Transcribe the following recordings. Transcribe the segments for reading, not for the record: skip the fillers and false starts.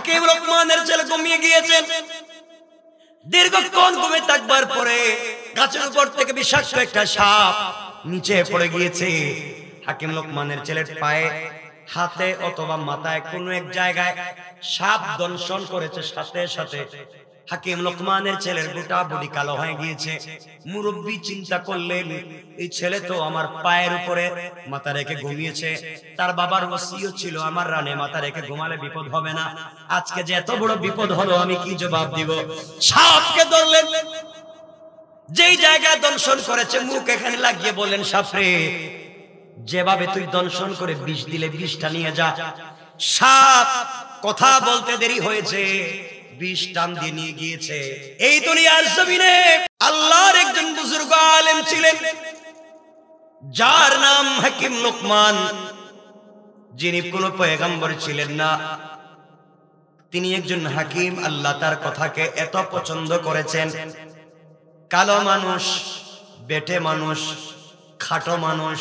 হাকিম লোকমানের ছেলে ঘুমিয়ে গিয়েছেন। দীর্ঘক্ষণ ঘুমে থাকবার পরে গাছের উপর থেকে বিষাক্ত একটা সাপ নিচে পড়ে গিয়েছে। হাকিম লোকমানের ছেলের পায়ে, হাতে অথবা মাথায় কোনো এক জায়গায় সাপ দংশন করেছে। সাথে সাথে হাকিম লোকমানের ছেলের গোটা বডি কালো হয়ে গিয়েছে। মুরব্বী চিন্তা করলেন, এই ছেলে তো আমার পায়ের উপরে মাথা রেখে ঘুমিয়েছে, তার বাবার ওসিয়ত ছিল আমার রানে মাথা রেখে ঘুমালে বিপদ হবে না। আজকে যে এত বড় বিপদ হলো, আমি কি জবাব দিব? সাপকে ধরলেন, যেই জায়গায় দংশন করেছে মুখ এখানে লাগিয়ে বললেন, সাপরে যেভাবে তুই দংশন করে বিষ দিলে বিষটা নিয়ে যা। সাপ কথা বলতে দেরি হয়েছে, বিষ টান দিয়ে নিয়ে গিয়েছে। এই দুনিয়ার জমিনে আল্লাহর একজন বুজুর্গ আলেম ছিলেন, যার নাম হাকিম লোকমান, যিনি কোনো পয়গম্বর ছিলেন না। তিনি একজন হাকিম। আল্লাহ তার কথাকে এত পছন্দ করেছেন। কালো মানুষ, বেটে মানুষ, খাটো মানুষ,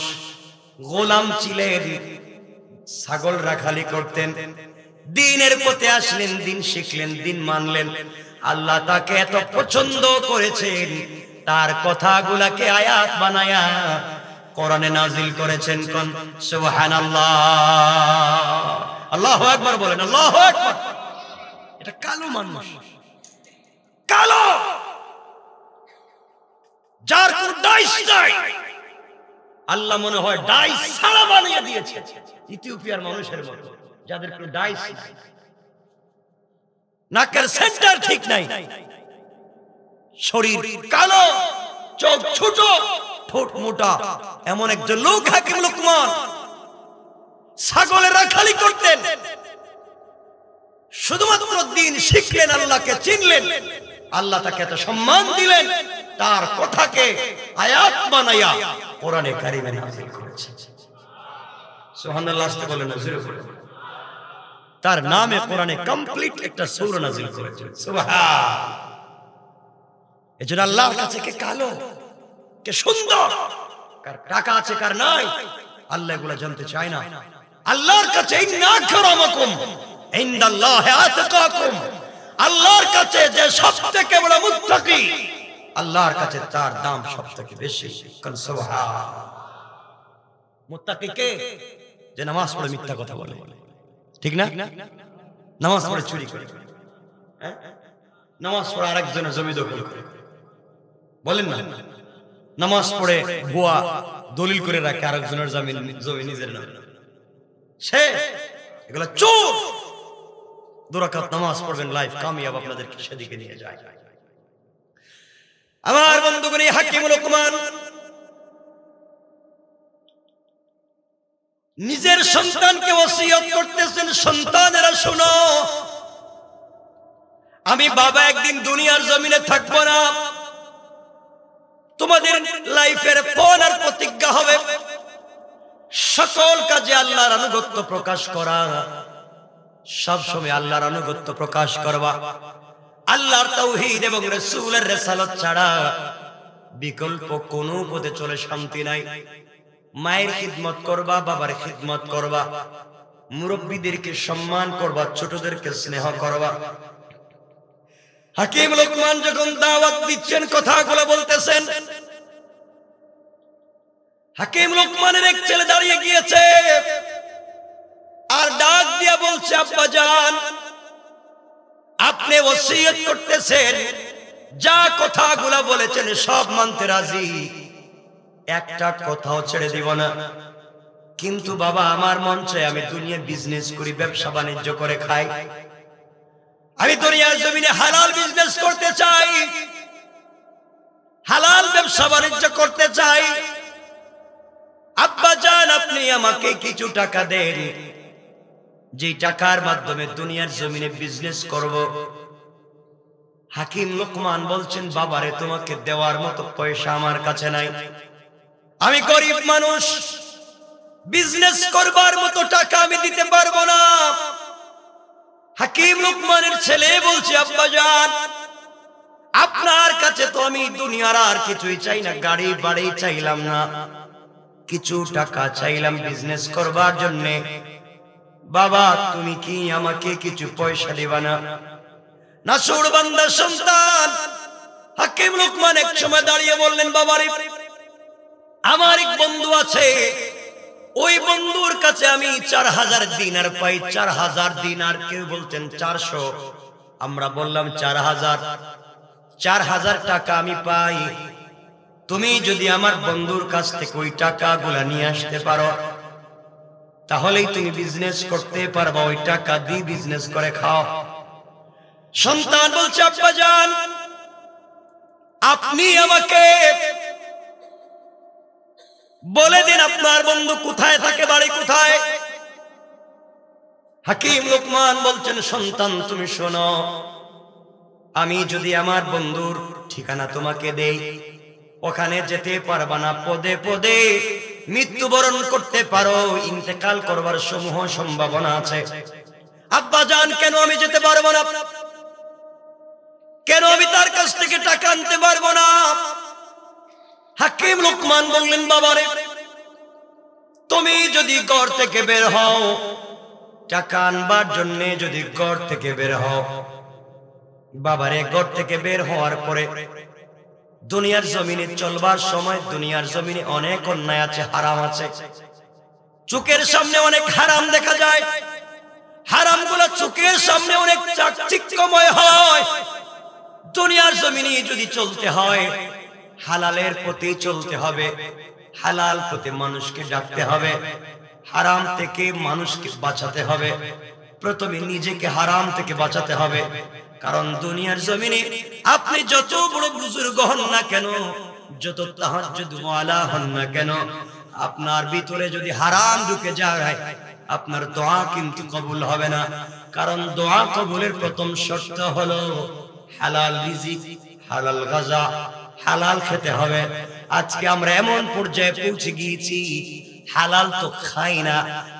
গোলাম ছিলেন, ছাগল রাখালি করতেন, দিনের পথে আসলেন, দিন শিখলেন, দিন মানলেন। আল্লাহ তাকে এত পছন্দ করেছেন, তার কথাগুলাকে আয়াত বানায়া কোরআনে নাজিল করেছেন। কোন সুবহানাল্লাহ, আল্লাহু আকবার বলেন, আল্লাহু আকবার। এটা কালো মানুষ, কালো, যার কোন ডাইস নাই। আল্লাহ মনে হয় ডাইস ছাড়া বানিয়ে দিয়েছে, ইথিওপিয়ার মানুষের মতো, যাদের কোনো ডাইস নাই, নাকের সেন্টার ঠিক নাই, শরীর কালো, চোখ ছোট, ঠোঁট মোটা। এমন একজন লোক হাকিম লোকমান। ছাগলের রাখালি করতেন, শুধুমাত্র দিন শিখলেন, আল্লাহকে চিনলেন। আল্লাহ তাকে এত সম্মান দিলেন, তার কথাকে আয়াত বানায়া কোরআনে কারিমে নাযিল করেছেন। সুবহানাল্লাহ, আস্তে বলেন না, জোরে বলেন। তার নামে কোরআনে কমপ্লিট একটা সূরা নাযিল করেছেন। সুবহান। এজন্য আল্লাহর কাছে কে কালো, কে সুন্দর, কার টাকা আছে কার নাই, আল্লাহ এগুলা জানতে চায় না। আল্লাহর কাছে ইন্না আকরামাকুম ইনদাল্লাহি আতকাকুম, আল্লাহর কাছে যে সবথেকে বড় মুত্তাকি, আল্লাহর কাছে তার দাম সবথেকে বেশি। কোন সুবহান। মুত্তাকি কে? যে নামাজ পড়ে মিথ্যা কথা বলে, ঠিক না? নামাজ পড়ে চুরি করে, নামাজ পড়ে আরেকজনের জমি দখল করে, বলেন না? নামাজ পড়ে ভুয়া দলিল করে রাখে আরেকজনের জমি নিজের নামে, সে এগুলা চোর। দুরাকাত নামাজ পড়বেন, লাইফ কামিয়াব আপনাদেরকে সেদিকে নিয়ে যায়। আমার বন্ধুগণ, এই হাকিম লোকমান নিজের সন্তানকে ওসিয়ত করতেছেন, সন্তানেরা শোনো, আমি বাবা একদিন দুনিয়ার জমিনে থাকবো না। তোমাদের লাইফের ফল আর প্রতিজ্ঞা হবে সকল কাজে আল্লাহর আনুগত্য প্রকাশ করা, সব সময় আল্লাহর আনুগত্য প্রকাশ করবা। আল্লাহর তাওহীদ এবং রাসূলের রিসালাত ছাড়া বিকল্প কোনো পথে চলে শান্তি নাই। মায়ের খিদমত করবা, বাবার খিদমত করবা, মুরব্বিদেরকে সম্মান করবা, ছোটদেরকে স্নেহ করবা। হাকিম লোকমান যখন দাওয়াত দিচ্ছেন, কথাগুলো বলতেছেন, হাকিম লোকমানের এক ছেলে দাঁড়িয়ে গিয়েছে আর ডাক দিয়া বলছে, আব্বা জান, আপনি ওসিয়ত করতেছেন, যা কথাগুলো বলেছেন সব মানতে রাজি, একটা কথাও ছেড়ে দিব না। কিন্তু বাবা, আমার মন চায় আমি দুনিয়া বিজনেস করি, ব্যবসা বাণিজ্য করে খাই। আমি দুনিয়ার জমিনে হালাল বিজনেস করতে চাই, হালাল ব্যবসা বাণিজ্য করতে চাই। আব্বা জান, আপনি আমাকে কিছু টাকা দেন, যে টাকার মাধ্যমে দুনিয়ার জমিনে বিজনেস করব। হাকিম লোকমান বলছেন, বাবারে, তোমাকে দেওয়ার মতো পয়সা আমার কাছে নাই, আমি গরিব মানুষ, বিজনেস করবার মতো টাকা আমি দিতে পারবো না। হাকিম লোকমানের ছেলে বলছে, আব্বা জান, আপনার কাছে তো আমি দুনিয়ার আর কিছুই চাই না, গাড়ি বাড়ি চাইলাম না, কিছু টাকা চাইলাম বিজনেস করবার জন্য। বাবা তুমি কি আমাকে কিছু পয়সা দিবা না? নাসুর বান্দার সন্তান হাকিম লোকমান এক সময় দাঁড়িয়ে বললেন, বাবারে আমার এক বন্ধু আছে, ওই বন্ধুর কাছে আমি 4000 দিনার পাই। 4000 দিনার, কেউ বলতেন 400, আমরা বললাম 4000। 4000 টাকা আমি পাই। তুমি যদি আমার বন্ধুর কাছ থেকে ওই টাকাগুলা নিয়ে আসতে পারো, তাহলেই তুমি বিজনেস করতে পারবা, ওই টাকা দিয়ে বিজনেস করে খাও। সন্তান বলছে, আব্বা জান আপনি আমাকে বলে দিন আপনার বন্ধু কোথায় থাকে, বাড়ি কোথায়? হাকিম লোকমান বলছেন, সন্তান তুমি শোনো, আমি যদি আমার বন্ধুর ঠিকানা তোমাকে দেই, ওখানে যেতে পারবা না, পদে পদে মৃত্যুবরণ করতে পারো, ইন্তেকাল করবার সমূহ সম্ভাবনা আছে। আব্বা জান কেন আমি যেতে পারবো না? কেন আমি তার কাছ থেকে টাকা আনতে পারবো না? হাকিম লোকমান বললেন, বাবারে তুমি যদি ঘর থেকে বের হও, টাকা আনবার জন্য যদি ঘর থেকে বের হও, বাবারে ঘর থেকে বের হওয়ার পরে দুনিয়ার জমিনে চলবার সময় দুনিয়ার জমিনে অনেক অন্যায় আছে, হারাম আছে। চোখের সামনে অনেক হারাম দেখা যায়, হারামগুলো চোখের সামনে অনেক চাকচিক্যময় হয়। দুনিয়ার জমিনে যদি চলতে হয়, হালালের পথে চলতে হবে, হালাল পথে মানুষকে ডাকতে হবে, হারাম থেকে মানুষকে বাঁচাতে হবে। প্রথমে নিজেকে হারাম থেকে বাঁচাতে হবে, কারণ দুনিয়ার জমিনে আপনি যত বড় বুজুর্গ হন না কেন, যত তাহাজ্জুদ ওয়ালা হন না কেন, আপনার ভিতরে যদি হারাম ঢুকে যায়, আপনার দোয়া কিন্তু কবুল হবে না। কারণ দোয়া কবুলের প্রথম শর্ত হলো হালাল রিজিক, হালাল গাজা, হালাল খেতে হবে। আজকে আমরা এমন পর্যায়ে পৌঁছে গিয়েছি, হালাল তো খাই না,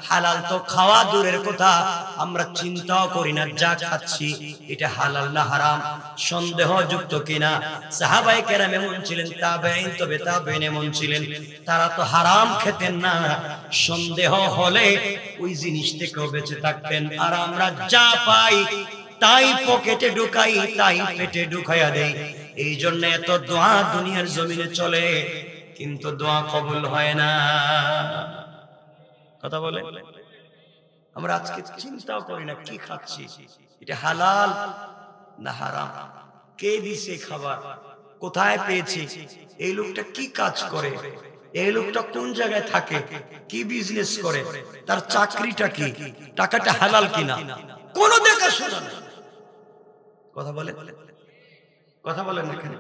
হালাল তো খাওয়া দূরের কথা, আমরা চিন্তাও করি না যা খাচ্ছি এটা হালাল না হারাম, সন্দেহযুক্ত কিনা। সাহাবায়ে কেরাম এমন ছিলেন, তাবেঈন তবে তাবেঈন এমন ছিলেন, তারা তো হারাম খেতেন না, সন্দেহ হলে ওই জিনিস থেকেও বেঁচে থাকতেন। আর আমরা যা পাই তাই পকেটে ঢুকাই, তাই পেটে ঢুকাইয়া দেই। এই জন্য এত দোয়া দুনিয়ার জমিনে চলে, কিন্তু দোয়া কবুল হয় না। কথা বলে আমরা আজকে চিন্তাও করি না কি খাচ্ছি, এটা হালাল না হারাম, কে দিছে খাবার, কোথায় পেয়েছি, এই লোকটা কি কাজ করে, এই লোকটা কোন জায়গায় থাকে, কি বিজনেস করে, তার চাকরিটা কি, টাকাটা হালাল কিনা, কোনো দেখাশোনা নেই। কথা বলে কথা বলেন না কেন?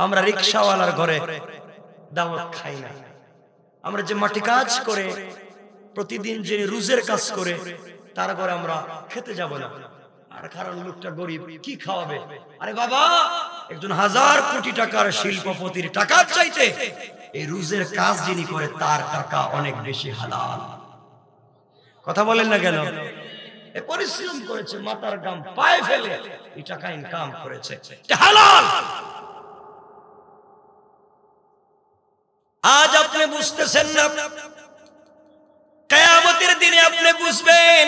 আমরা রিকশাওয়ালার ঘরে দাওয়াত খাই না, আমরা যে মাটি কাজ করে প্রতিদিন যে রুজের কাজ করে তার ঘরে আমরা খেতে যাব না। আর কারণ লোকটা গরিব, কি খাওয়াবে? আরে বাবা, একজন 1000 কোটি টাকার শিল্পপতির টাকা চাইতে এই রুজের কাজ যিনি করে তার টাকা অনেক বেশি হালাল। কথা বলেন না কেন? পরিশ্রম করেছে, মাথার ঘাম পায়ে ফেলে এই টাকা ইনকাম করেছে, এটা হালাল। আজ আপনি বুঝতেছেন না, কিয়ামতের দিনে আপনি বুঝবেন।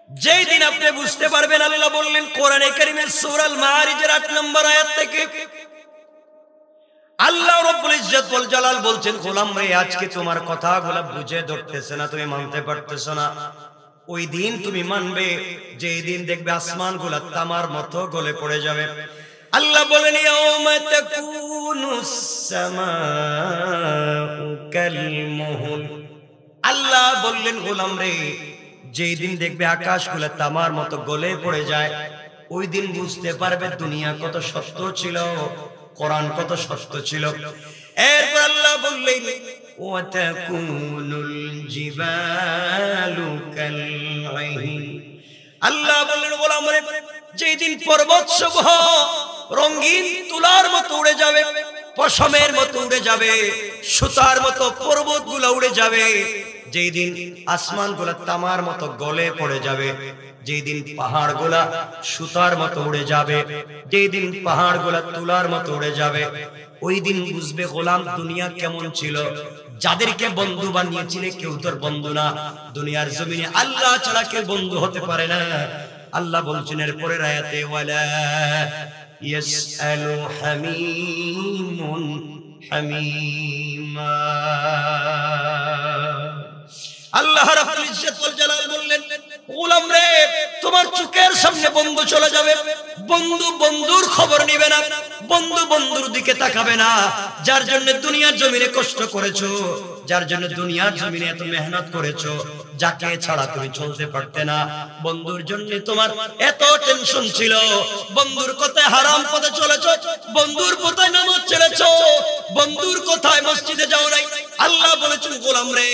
যেই দিন আপনি বুঝতে পারবেন, আল্লাহ বললেন কোরআনে কারীমের সূরা আল মাআরিজের 8 নম্বর আয়াত থেকে, আল্লাহ রাব্বুল ইজ্জত ওয়াল জালাল বলছেন, গোলাম রে আজকে তোমার কথাগুলো বুঝে ধরতেছ না, তুমি মানতে পারতেছ না। ওই দিন তুমি মানবে যেই দিন দেখবে আসমানগুলো তামার মতো গলে পড়ে যাবে। আল্লাহ বলেন ইয়াউমা তাকুনুস সামাউ কাল মুহল। আল্লাহ বললেন গোলাম রে যেই দিন দেখবে আকাশগুলো তামার মতো গলে পড়ে যায়, ওই দিন বুঝতে পারবে দুনিয়া কত সত্য ছিল, কোরআন কত সত্য ছিল। এরপর আল্লাহ বললেন ওয়া তাকুনুল জিবালু কাল আইন। আল্লাহ বললেন গোলাম রে যেই দিন পর্বত সমূহ রঙিন তুলার মতো উড়ে যাবে, পশমের মতো উড়ে যাবে, সুতার মতো পর্বতগুলো উড়ে যাবে, যেই দিন আসমানগুলো তামার মতো গলে পড়ে যাবে, যেই দিন পাহাড়গুলা সুতার মতো উড়ে যাবে, যেই দিন পাহাড়গুলা তুলার মতো উড়ে যাবে, ওই দিন বুঝবে গোলাম দুনিয়া কেমন ছিল। যাদেরকে বন্ধু বানিয়েছিলে কেউ তোর বন্ধু না। দুনিয়ার জমিনে আল্লাহ ছাড়া কেউ বন্ধু হতে পারে না। আল্লাহ বলছেন এর পরের আয়াতে, ওয়ালা ইয়াসআলু হামিমুন হামিমা। আল্লাহ রাব্বুল ইজ্জত ওয়াল জালাল বললেন, গোলাম রে, তোমার চোখের সামনে বন্ধু চলে যাবে, বন্ধু বন্ধুর খবর নিবে না, বন্ধু বন্ধুর দিকে তাকাবে না। যার জন্য দুনিয়ার জমিনে কষ্ট করেছো, যার জন্য দুনিয়ার জমিনে এত মেহনত করেছো, যাকে ছাড়া তুমি চলতে পারতে না, বন্ধুর জন্য তোমার এত টেনশন ছিল, বন্ধুর কথায় হারাম পথে চলেছো, বন্ধুর কথায় নামাজ ছেড়েছো, বন্ধুর কথায় মসজিদে যাও নাই। আল্লাহ বলেছেন, গোলাম রে,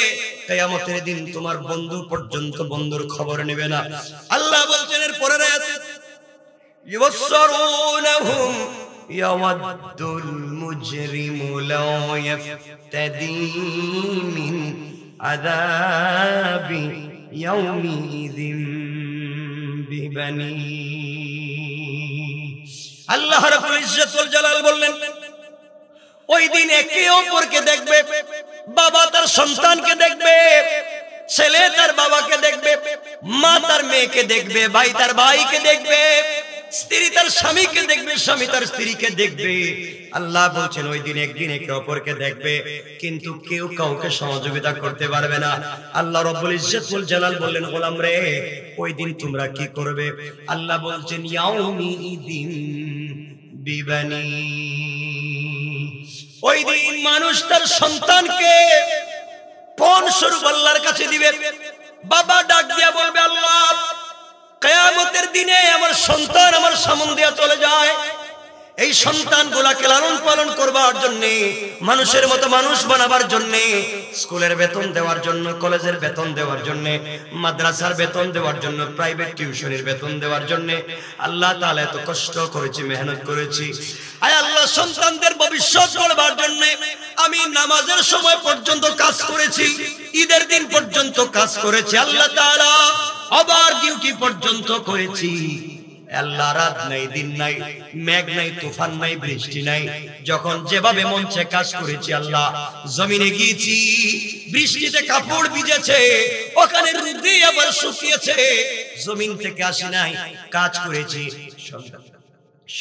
কিয়ামতের দিন তোমার বন্ধু পর্যন্ত বন্ধুর খবর নেবে না। আল্লাহ বলছেন এর পরের আয়াতে, ইউসারুনহুম ইয়াওয়াদুল মুজরিমু লাউ ইফতাদি মিন আযাবি ইয়াউমিযিন বিবানি। আল্লাহ রাব্বুল ইজ্জত ওয়াল জালাল বললেন, ওই দিন একে অপরকে দেখবে, বাবা তার সন্তানকে দেখবে, ছেলে তার বাবাকে দেখবে, মা তার মেয়েকে দেখবে, ভাই তার ভাইকে দেখবে, স্ত্রী তার স্বামীকে দেখবে, স্বামী তার স্ত্রীকে দেখবে। আল্লাহ বলছেন ওই দিন একদিন একে অপরকে দেখবে, কিন্তু কেউ কাউকে সহযোগিতা করতে পারবে না। আল্লাহ রাব্বুল ইজ্জত ওয়াল জালাল বললেন, গোলাম রে, ওই দিন তোমরা কি করবে? আল্লাহ বলছেন, ইয়াউমিদিন বিবানি। ওই দিন মানুষ তার সন্তানকে পণ স্বরূপ আল্লাহর কাছে দিবে। বাবা ডাক দিয়া বলবে, আল্লাহ, কিয়ামতের দিনে আমার সন্তান আমার সামনে দিয়া চলে যায়, এই সন্তানগুলোকে লালন পালন করবার জন্য, মানুষের মতো মানুষ বানাবার জন্য, স্কুলের বেতন দেওয়ার জন্য, কলেজের বেতন দেওয়ার জন্য, মাদ্রাসার বেতন দেওয়ার জন্য, প্রাইভেট টিউশনের বেতন দেওয়ার জন্য আল্লাহ তাআলা এত কষ্ট করেছি, মেহনত করেছি। আয় আল্লাহ, সন্তানদের ভবিষ্যৎ গড়বার জন্য আমি নামাজের সময় পর্যন্ত কাজ করেছি, ঈদের দিন পর্যন্ত কাজ করেছি, আল্লাহ তাআলা আবার ডিউটি পর্যন্ত করেছি। আল্লাহ রাত নাই, দিন নাই, মেঘ নাই, তুফান নাই, বৃষ্টি নাই, যখন যেভাবে মন চায় কাজ করেছি। আল্লাহ, জমিনে গিয়েছি, বৃষ্টিতে কাপড় ভিজেছে, ওখানে রোদে আবার শুকিয়েছে, জমিন থেকে আসি নাই, কাজ করেছি।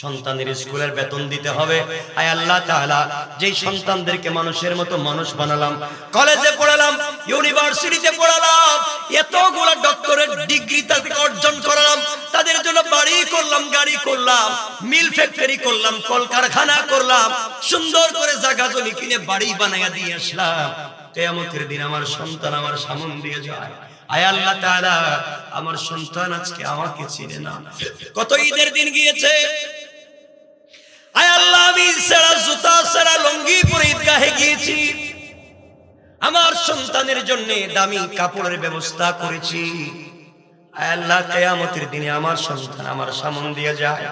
সন্তানের স্কুলের বেতন দিতে হবে। আয় আল্লাহ তাআলা, যেই সন্তানদেরকে মানুষের মতো মানুষ বানালাম, কলেজে পড়ালাম, ইউনিভার্সিটিতে পড়ালাম, এতগুলো ডক্টরেট ডিগ্রি তাদেরকে অর্জন করালাম, তাদের জন্য বাড়ি করলাম, গাড়ি করলাম, মিল ফ্যাক্টরি করলাম, কলকারখানা করলাম, সুন্দর করে জায়গা জমি কিনে বাড়ি বানাইয়া দিয়ে আসলাম। কিয়ামতের দিন আমার সন্তান আমার সামনে দিয়ে যায়, আয় আল্লাহ তাআলা, আমার সন্তান আজকে আমাকে চিনে না। কত ঈদের দিন গিয়েছে, আয় আল্লাহ, আমি সেরা জুতা সেরা লুঙ্গি পরে ঈদগাহে গিয়েছি, আমার সন্তানের জন্য দামি কাপড়ের ব্যবস্থা করেছি। আয় আল্লাহ, কিয়ামতের দিনে আমার সন্তান আমার সামনে দিয়ে যায়,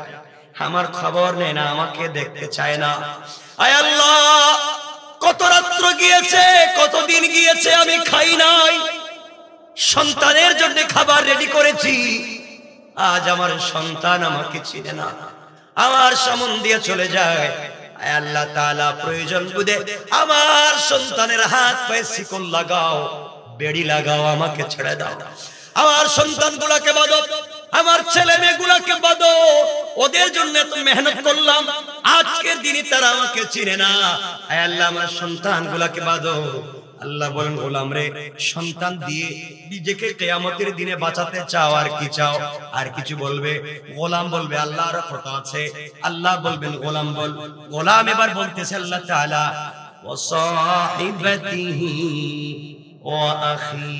আমার খবর নেয় না, আমাকে দেখতে চায় না। আয় আল্লাহ, কত রাত্র গিয়েছে, কত দিন গিয়েছে, আমি খাই নাই, সন্তানের জন্য খাবার রেডি করেছি, আজ আমার সন্তান আমাকে চিনে না, আমার সামনে দিয়ে চলে যায়। আয় আল্লাহ তাআলা, প্রয়োজন বুঝে আমার সন্তানের হাত পায়ে শিকল লাগাও, বেড়ি লাগাও, আমাকে ছেড়ে দাও। আমার সন্তানগুলোকে বাঁধো, আমার ছেলে মেয়েগুলোকে বাঁধো, ওদের জন্য এত মেহনত করলাম, আজকের দিনে তারা আমাকে চিনে না। আয় আল্লাহ, আমার সন্তানগুলোকে বাঁধো। আল্লাহ বলেন, গোলাম রে, সন্তান দিয়ে নিজেকে কিয়ামতের দিনে বাঁচাতে চাও, আর কি চাও? আর কিছু বলবে? গোলাম বলবে, আল্লাহর কথা আছে। আল্লাহ বলবেন, গোলাম বল। গোলাম এবার বলতেছে আল্লাহ তাআলা, ওয়া সাহিবাতিহি ওয়া আখি।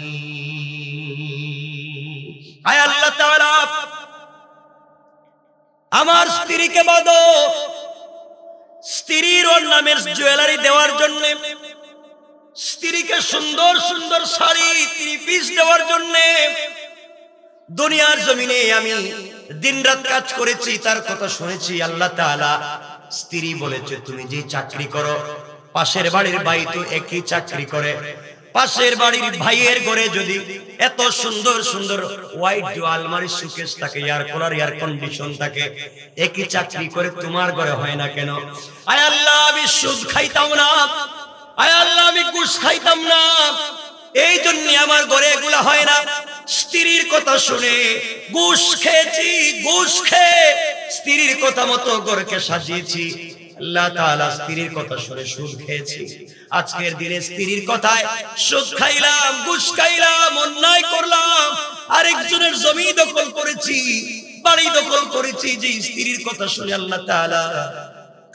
আয় আল্লাহ তাআলা, আমার স্ত্রীকে বাঁধো, স্ত্রীর ওর নামের জুয়েলারি দেওয়ার জন্য, স্ত্রীকে সুন্দর সুন্দর শাড়ি, থ্রি পিস দেওয়ার জন্য। দুনিয়ার জমিনে আমি দিনরাত কাজ করেছি, তার কথা শুনেছি। আল্লাহ তাআলা স্ত্রী বলেছে, তুমি যে চাকরি করো, পাশের বাড়ির ভাই তো একই চাকরি করে, পাশের বাড়ির ভাইয়ের ঘরে যদি এত সুন্দর সুন্দর হোয়াইট আলমারি, সুকেস থাকে, এয়ার কুলার, এয়ার কন্ডিশন থাকে, একই চাকরি করে তোমার ঘরে হয় না কেন? আয় আল্লাহ, আমি সুদ খাইতাম না, আয় আল্লাহ আমি ঘুষ খাইতাম না, এই জন্য আমার ঘরে এগুলা হয় না। স্ত্রীর কথা শুনে ঘুষ খেয়েছি, ঘুষ খেয়ে স্ত্রীর কথা মতো ঘরকে সাজিয়েছি। আল্লাহ তাআলা স্ত্রীর কথা শুনে সুদ খেয়েছি। আজকের দিনে স্ত্রীর কথায় সুদ খাইলাম, ঘুষ খাইলাম, অন্যায় করলাম, আরেকজনের জমি দখল করেছি, বাড়ি দখল করেছি। যে স্ত্রীর কথা শুনে আল্লাহ তাআলা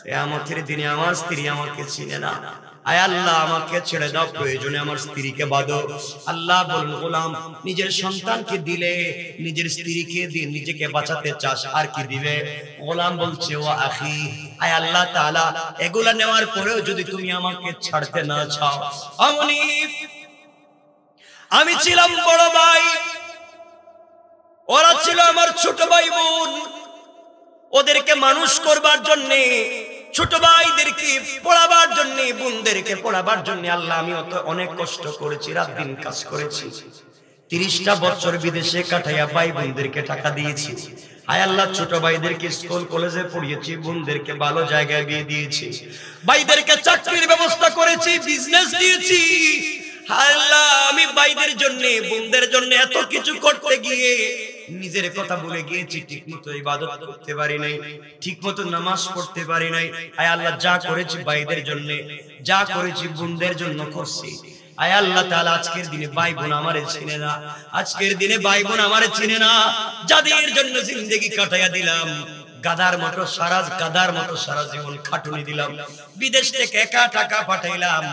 কিয়ামতের দিনে আমার স্ত্রী আমাকে চিনে না। আয় আল্লাহ আমাকে ছেড়ে দাও, প্রয়োজনে আমার স্ত্রীকে বাঁধো। আল্লাহ বলেন গোলাম নিজের সন্তানকে দিলে, নিজের স্ত্রীকে দিয়ে নিজেকে বাঁচাতে চাস, আর কি দিবে? গোলাম বলছে ও আখি, আয় আল্লাহ তাআলা এগুলা নেওয়ার পরেও যদি তুমি আমাকে ছাড়তে না চাও, আমি ছিলাম বড় ভাই, ওরা ছিল আমার ছোট ভাই বোন, ওদেরকে মানুষ করবার জন্য, ছোট ভাইদেরকে পড়াবার জন্য, বোনদেরকে পড়াবার জন্য আল্লাহ আমি অনেক কষ্ট করেছি, রাত দিন কাজ করেছি। 30টা বছর বিদেশে কাটাইয়া ভাই বোনদেরকে টাকা দিয়েছি। আয় আল্লাহ ছোট ভাইদেরকে স্কুল কলেজে পড়িয়েছি, বোনদেরকে ভালো জায়গায় বিয়ে দিয়েছি, ভাইদেরকে চাকরির ব্যবস্থা করেছি, বিজনেস দিয়েছি। আল্লাহ আমি ভাইদের জন্য, বোনদের জন্য এত কিছু করতে গিয়ে নিজের কথা ভুলে গিয়েছি, ঠিকমতো ইবাদত করতে পারি নাই, ঠিকমতো নামাজ পড়তে পারি নাই। আয় আল্লাহ যা করেছি ভাইদের জন্য, যা করেছি বোনদের জন্য করছি। আয় আল্লাহ তাআলা আজকের দিনে ভাই বোন আমারে চিনে না, আজকের দিনে ভাই বোন আমারে চিনে না, যাদের জন্য জিন্দেগি কাটাইয়া দিলাম, গাদার মতো সারা জীবন খাটুনি দিলাম, বিদেশ থেকে একা টাকা পাঠাইলাম,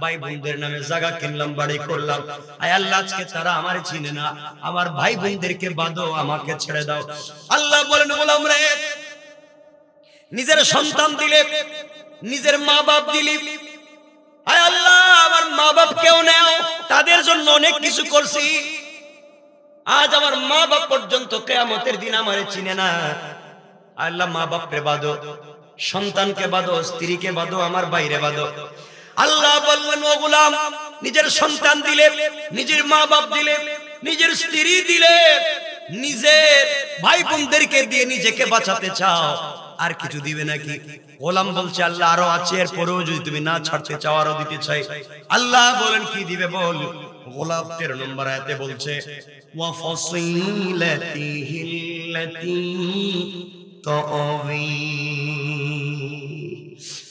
ভাই বোনদের নামে জায়গা কিনলাম, বাড়ি করলাম। আয় আল্লাহ আজকে তারা আমারে চিনে না, আমার ভাই বোনদেরকে বাঁধো, আমাকে ছেড়ে দাও। আল্লাহ বলেন গোলাম রে, নিজের সন্তান দিলে, নিজের মা বাপ দিলি, আয় আল্লাহ আমার মা বাপ কেউ নেও, তাদের জন্য অনেক কিছু করছি, আজ আমার মা বাপ পর্যন্ত কিয়ামতের দিন আমারে চিনে না। আল্লাহ মা বাপকে বাঁধো, সন্তানকে বাঁধো, স্ত্রীকে বাঁধো, আমার বাইরে বাঁধো। আল্লাহ বললেন ও গোলাম নিজের সন্তান দিলে, নিজের মা বাপ দিলে, নিজের স্ত্রী দিলে, নিজের ভাই বোনদেরকে দিয়ে নিজেকে বাঁচাতে চাও, আর কিছু দিবে নাকি? গোলাম বলছে আল্লাহ আরো আছে, এরপরেও যদি তুমি না ছাড়তে চাও আরো দিতে চাই। আল্লাহ বলেন কি দিবে বল? গোলাম 13 নম্বর আয়াতে বলছে ওয়া ফাসিলাতিহিল্লাতী তুআবি।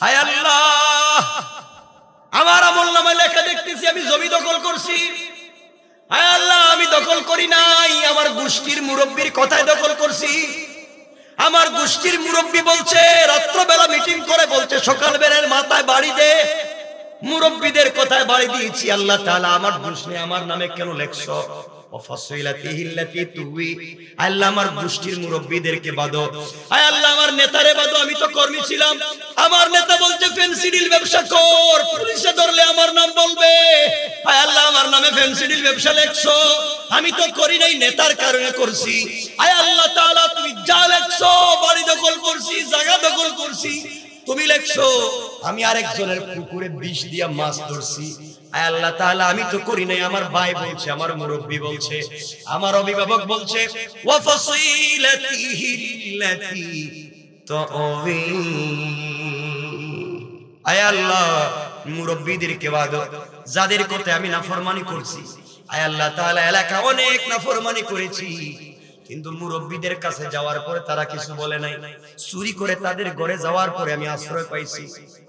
আয় আল্লাহ আমার আমলনামায় লেখা দেখতেছি আমি জমি দখল করছি। আয় আল্লাহ আমি দখল করি নাই, আমার গোষ্ঠীর মুরব্বির কথায় দখল করছি। আমার গোষ্ঠীর মুরব্বি বলছে, রাত্রবেলা মিটিং করে বলছে সকালবেলার মাথায় বাড়ি দে, মুরব্বিদের কথায় বাড়ি দিয়েছি। আল্লাহ তাআলা আমার দোষ নেই, আমার নামে কেন লেখছো? আল্লাহ আমার গোষ্ঠীর মুরব্বিদেরকে বাঁধো। আয় আল্লাহ আমার নেতারে বাঁধো, আমি তো কর্মী ছিলাম, আমার নেতা বলছে ফেন্সিডিল ব্যবসা কর, পুলিশে ধরলে আমার নাম বলবে। আয় আল্লাহ আমার নামে ফেন্সিডিল ব্যবসা লেখছো, আমি তো করি নাই, নেতার কারণে করছি। আয় আল্লাহ তাআলা তুমি যা লেখছো, বাড়ি দখল করছি, জায়গা দখল করছি, তুমি লেখছো আমি আরেকজনের পুকুরে বিষ দিয়া মাছ ধরছি। আয় আল্লাহ তাআলা আমি তো করি নাই, আমার ভাই বলছে, আমার মুরব্বি বলছে, আমার অভিভাবক বলছে ওয়া ফাসিলাতিহিল্লাতী তুআবি। আয় আল্লাহ মুরব্বিদেরকে বাঁধো, যাদের কথায় আমি নাফরমানি করছি। আয় আল্লাহ তাআলা এলাকা অনেক নাফরমানি করেছি, কিন্তু মুরব্বিদের কাছে যাওয়ার পরে তারা কিছু বলে নাই, চুরি করে তাদের ঘরে যাওয়ার পরে আমি আশ্রয় পাইছি।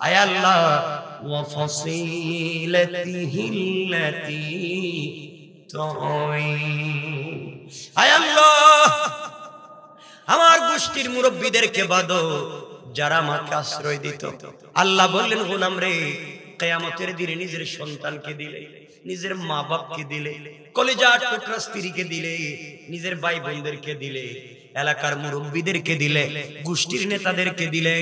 আয় আল্লাহ ওয়া ফাসিলাতিহিল্লাতী তুআবি। আয় আল্লাহ আমার গোষ্ঠীর মুরব্বিদেরকে বাঁধো, যারা আমাকে আশ্রয় দিত। আল্লাহ বললেন গোলাম রে, কিয়ামতের দিনে নিজের সন্তানকে দিলে, নিজের মা বাপকে দিলে, কলিজার টুকরা স্ত্রীকে দিলে, নিজের ভাই বোনদেরকে দিলে, এলাকার মুরব্বিদেরকে দিলে, গোষ্ঠীর নেতাদেরকে দিলে,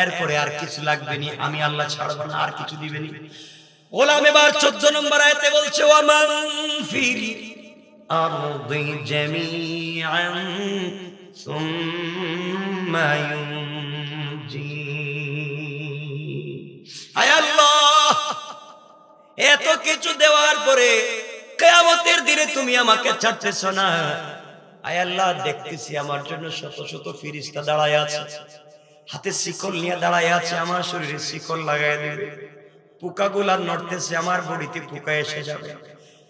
এরপরে আর কিছু লাগবে নি, আমি আল্লাহ ছাড়ব না, আর কিছু দিবেনি। গোলাম এবার 14 নম্বর আয়াতে বলছে ওয়া মান ফিল আরদি জামিআন সুম্মা ইউনজি। আয় আল্লাহ এত কিছু দেওয়ার পরে কিয়ামতের দিনে তুমি আমাকে ছাড়তেছো না। আয় আল্লাহ দেখতেছি আমার জন্য শত শত ফেরেশতা দাঁড়ায় আছে, হাতে শিকল নিয়ে দাঁড়ায় আছে, আমার শরীরে শিকল লাগায় দিবে। পোকাগুলা নড়তেছে, আমার বডিতে পোকা এসে যাবে।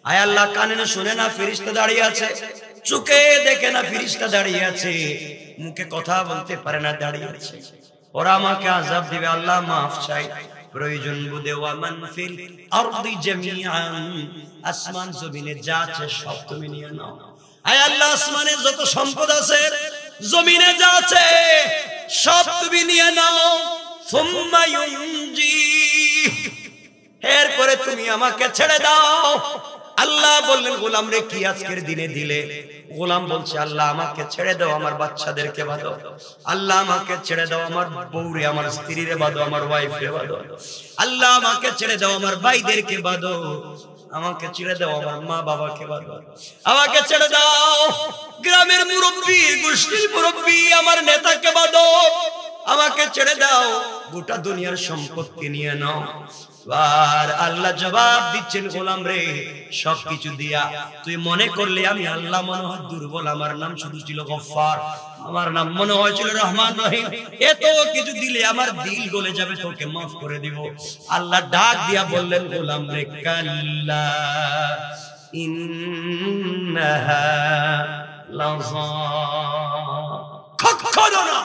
আয় আল্লাহ, কানে শুনে না ফেরেশতা দাঁড়িয়ে আছে, চোখে দেখে না ফেরেশতা দাঁড়িয়ে আছে, মুখে কথা বলতে পারে না দাঁড়িয়ে আছে। ওরা আমাকে আযাব দিবে, আল্লাহ মাফ চাই। প্রয়োজন বুঝে ওয়া মান ফিল আরদি জামিআন, আসমান জমিনে যা আছে সব তুমি নিয়ে নাও। আয় আল্লাহ, আসমানে যত সম্পদ আছে, জমিনে যা আছে সব তুমি নিয়ে নাও। সুম্মা ইউনজি, এরপরে তুমি আমাকে ছেড়ে দাও। আল্লাহ বললেন, গোলাম রে কি আজকের দিনে দিলে? গোলাম বলছে, আল্লাহ আমাকে ছেড়ে দাও, আমার বাচ্চাদেরকে বাঁধো। আল্লাহ আমাকে ছেড়ে দাও, আমার বউরে, আমার স্ত্রীরে বাঁধো, আমার ওয়াইফে বাঁধো। আল্লাহ আমাকে ছেড়ে দাও, আমার ভাইদেরকে বাঁধো। আমাকে ছেড়ে দাও, আমার মা বাবাকে বাঁধো। আমাকে ছেড়ে দাও, গ্রামের মুরব্বী, গোষ্ঠীর মুরব্বী, আমার নেতাকে বাঁধো। আমাকে ছেড়ে দাও, গোটা দুনিয়ার সম্পত্তি নিয়ে নাও। আর আল্লাহ জবাব দিচ্ছেন, গোলাম রে সবকিছু দিয়া তুই মনে করলে আমি আল্লাহ মনে হয় দুর্বল, আমার নাম শুধু ছিল গফফার, আমার নাম মনে হয়েছিল রহমান রহিম, এত কিছু দিলে আমার দিল গলে যাবে, তোকে মাফ করে দিব। আল্লাহ ডাক দিয়া বললেন, গোলাম রে কাল্লা ইন্নাহা লাযা, কখনো না,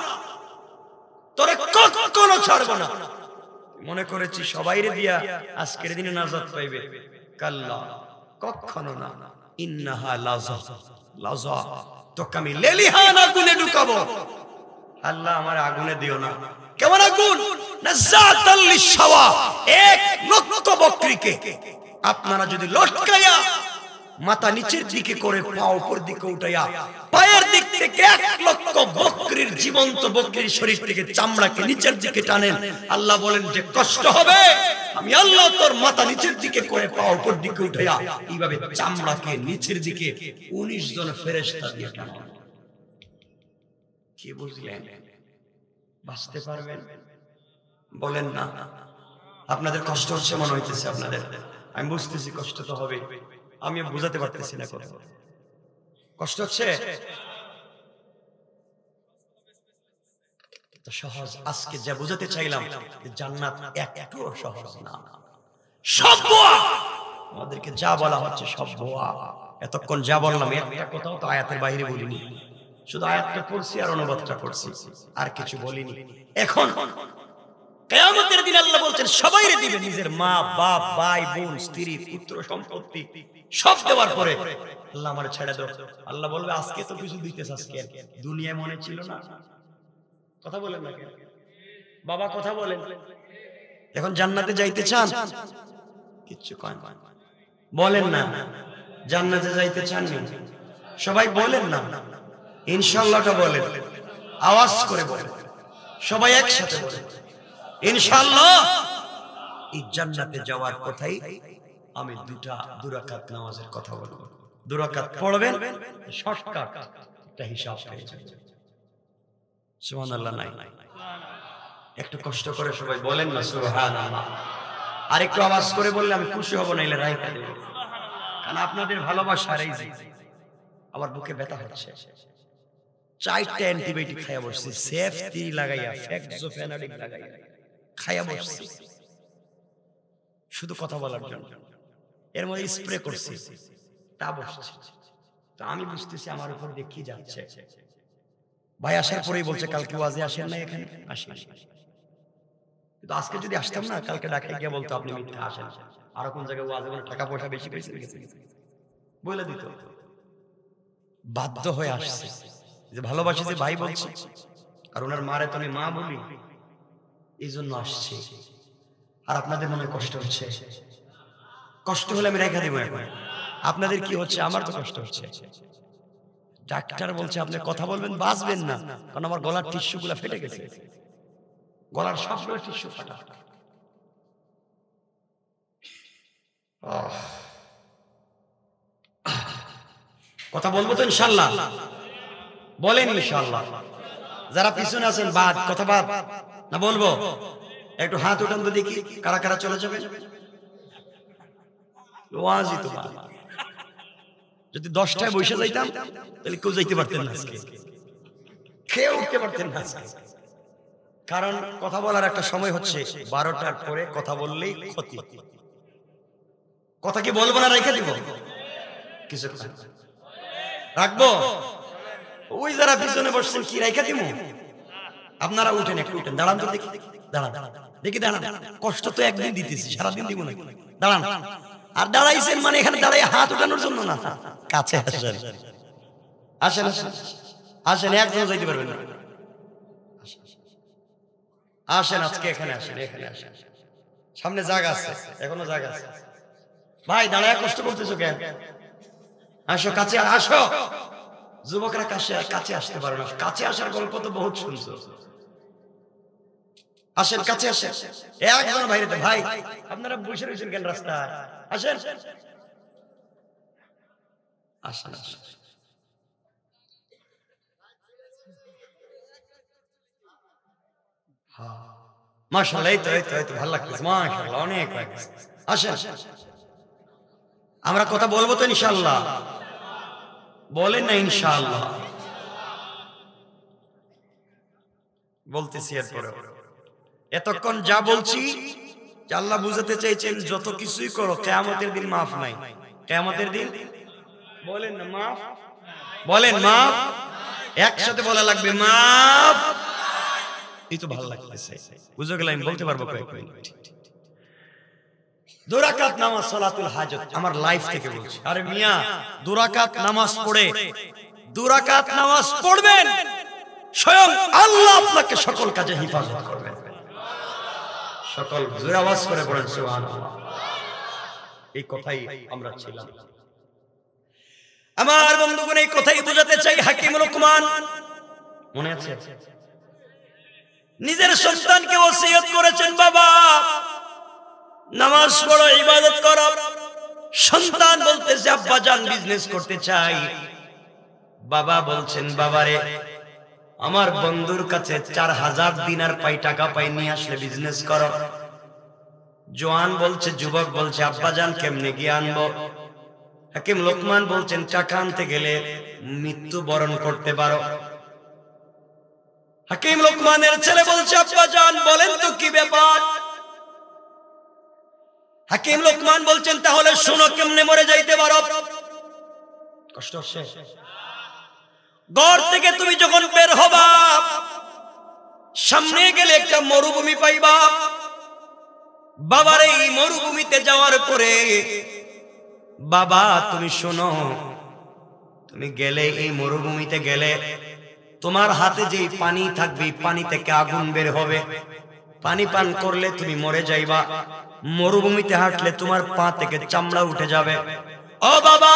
তোরে কখনো ছাড়বো না। মনে করেছি সবাইরে দিয়া আজকের দিনে নাজাত পাইবে, কাল্লা কখনো না। ইন্নাহা লাযা, লাযা তোকে আমি লেলিহান আগুনে ঢুকাবো। আল্লাহ আমার আগুনে দিও না। কেমন আগুন? নাযাতাল লিশাওয়া, 1,00,000 বকরিকে আপনারা যদি লটকায়া মাথা নিচের দিকে করে পা উপর দিকে উঠাইয়া পায়ের দিক থেকে 1,00,000 বকরির, জীবন্ত বকরির শরীর থেকে চামড়াকে নিচের দিকে টানেন, আল্লাহ বলেন যে কষ্ট হবে। আমি আল্লাহ তোর মাথা নিচের দিকে করে পা উপর দিকে উঠাইয়া এইভাবে চামড়াকে নিচের দিকে 19 জন ফেরেশতা দিয়ে টানেন। কি বুঝলেন? বাঁচতে পারবেন? বলেন না। আপনাদের কষ্ট হচ্ছে মনে হইতেছে আপনাদের, আমি বুঝতেছি কষ্ট তো হবে, আমি বুঝাতে পারতেছি না কথা। কষ্ট হচ্ছে তো সহজ। আজকে যা বুঝাতে চাইলাম, জান্নাত একটু সহজ না, সব বোয়া। আমাদেরকে যা বলা হচ্ছে সব বোয়া। এতক্ষণ যা বললাম একটা কথাও তো আয়াতের বাইরে বলিনি, শুধু আয়াতটা পড়ছি আর অনুবাদটা করছি, আর কিছু বলিনি। এখন কিয়ামতের দিন আল্লাহ বলছেন সবাইরে দিবে, নিজের মা বাপ, ভাই বোন, স্ত্রী, পুত্র, সম্পত্তি সব দেওয়ার পরে আল্লাহ আমারে ছেড়ে দাও। আল্লাহ বলবে, আজকে তো কিছু দিতেছ, আজকে দুনিয়ায় মনে ছিল না। কথা বলেন না কেন বাবা, কথা বলেন। এখন জান্নাতে যাইতে চান? কিচ্ছু কয় না, বলেন না। জান্নাতে যাইতে চান না? সবাই বলেন না। ইনশাআল্লাহটা বলেন, আওয়াজ করে বলেন, সবাই একসাথে বলেন ইনশাআল্লাহ। এই জান্নাতে যাওয়ার কথাই আমি 2 রাকাত নামাজের কথা বলবো। 2 রাকাত পড়বেন, শর্টকাট একটা হিসাব হয়ে যাবে। সুবহানাল্লাহ। নাই একটু কষ্ট করে সবাই বলেন না সুবহানাল্লাহ। আর একটু আওয়াজ করে বললে আমি খুশি হব, নাইলে রাইখা দেব। কারণ আপনাদের ভালোবাসার এই যে আমার বুকে ব্যথা হচ্ছে। 4টা অ্যান্টিবায়োটিক খাইয়া বসছি, সেফটি লাগাইয়া, ফেক্সোফেনাডিক লাগাইয়া খাইয়া বসছি, শুধু কথা বলার জন্য। এর মধ্যে স্প্রে করছি, তা বসছে। তো আমি বুঝতেছি আমার উপর দিয়ে কি যাচ্ছে। ভাই আসার পরেই বলছে, কালকে ওয়াজে আসেন না? এখানে আসেন। কিন্তু আজকে যদি আসতাম না, কালকে ঢাকায় গিয়ে বলতো আপনি মিথ্যা আসেন, আর কোন জায়গায় ওয়াজে টাকা পয়সা বেশি পেয়েছে বলে দিত। বাধ্য হয়ে আসছে, যে ভালোবাসি যে ভাই বলছি, আর ওনার মারে তো আমি মা বলি, এই জন্য আসছে। আর আপনাদের মনে কষ্ট হচ্ছে, কষ্ট হলে আমি রেখা দিব। এখন আপনাদের কি হচ্ছে? আমার তো কষ্ট হচ্ছে। ডাক্তার বলছে আপনি কথা বলবেন, বাঁচবেন না, কারণ আমার গলার টিস্যু গুলা ফেটে গেছে, গলার সবগুলো টিস্যু ফাটা। কথা বলবো তো ইনশাআল্লাহ? বলেন ইনশাআল্লাহ। যারা পিছনে আছেন বাদ, কথা বাদ না বলবো? একটু হাত উঠান তো দেখি, কারা কারা চলে যাবে। ওয়াজই তো বাদ। যদি 10টায় বসে যাইতাম তাহলে কেউ যাইতে পারতেন না, আজকে খেয়ে উঠতে পারতেন না। কারণ কথা বলার একটা সময় হচ্ছে 12টার পরে কথা বললেই ক্ষতি। কথা কি বলবো না রেখে দিব? কিছু রাখবো? ওই যারা পিছনে বসছেন কি রেখে দিব? আপনারা উঠেন, একটু উঠেন, দাঁড়ান তো দেখি, দাঁড়ান দেখি, দাঁড়ান। কষ্ট তো একদিন দিতেছি, সারাদিন দিব না, দাঁড়ান। আর দাঁড়াইছেন মানে এখানে দাঁড়াই হাত উঠানোর জন্য না, কাছে আসেন, আসেন আসেন, একজন যাইতে পারবেন না, আসেন আজকে এখানে আসেন, এখানে আসেন, সামনে জায়গা আছে, এখনো জায়গা আছে। ভাই দাঁড়ায় কষ্ট করতেছো কেন? আসো কাছে, আসো। যুবকরা কাছে আসতে পারো না, কাছে আসার গল্প তো বহুত শুনছো। আসেন কাছে আসেন, একজন বাইরে। ভাই আপনারা বসে রয়েছেন কেন রাস্তায়? আসেন আসেন আসেন। মাশাআল্লাহ, এই তো ভালো লাগছে, মাশাআল্লাহ, অনেক লাগছে। আসেন, আমরা কথা বলবো তো ইনশাআল্লাহ? বলেন না ইনশাআল্লাহ? বলতেছি এরপরে। এতক্ষণ যা বলছি আল্লাহ বুঝাতে চাইছেন, যত কিছুই করো কিয়ামতের দিন মাফ নাই। কিয়ামতের দিন বলেন না মাফ, বলেন মাফ, একসাথে বলা লাগবে মাফ। এই তো ভালো লাগতেছে, বুঝে গেলাম, আমি বলতে পারবো কয়েক মিনিট। 2 রাকাত নামাজ সালাতুল হাজত, আমার লাইফ থেকে বলছি। আরে মিয়া 2 রাকাত নামাজ পড়ে, 2 রাকাত নামাজ পড়বেন, স্বয়ং আল্লাহ আপনাকে সকল কাজে হেফাজত করবেন। সকল জোরে আওয়াজ করে পড়েন সুবহানাল্লাহ। এই কথাই আমরা ছিলাম। আমার বন্ধুগণ, এই কথাই বোঝাতে চাই। হাকিম লোকমান মনে আছে, নিজের সন্তানকে ওসিয়ত করেছেন, বাবা নামাজ পড়ো, ইবাদত করো। সন্তান বলতেছে আব্বা জান বিজনেস করতে চাই। বাবা বলছেন, বাবারে আমার বন্ধুর কাছে 4000 দিনার পাই, টাকা পাই, নিয়ে আসলে বিজনেস করো। জওয়ান বলছে, যুবক বলছে আব্বা জান কেমনে গিয়ে আনবো? হাকিম লোকমান বলছেন, টাকা আনতে গেলে মৃত্যু বরণ করতে পারো। হাকিম লোকমানের ছেলে বলছে, আব্বা জান বলেন তো কি ব্যাপার? হাকিম লোকমান বলছেন, তাহলে শোনো কেমনে মরে যাইতে পারো। কষ্ট হচ্ছে? ঘর থেকে তুমি যখন বের হবা, সামনে গেলে একটা মরুভূমি পাইবা। বাবার এই মরুভূমিতে যাওয়ার পরে, বাবা তুমি শোনো, তুমি গেলে এই মরুভূমিতে গেলে তোমার হাতে যে পানি থাকবে, পানি থেকে আগুন বের হবে। পানি পান করলে তুমি মরে যাইবা। মরুভূমিতে হাঁটলে তোমার পা থেকে চামড়া উঠে যাবে। ও বাবা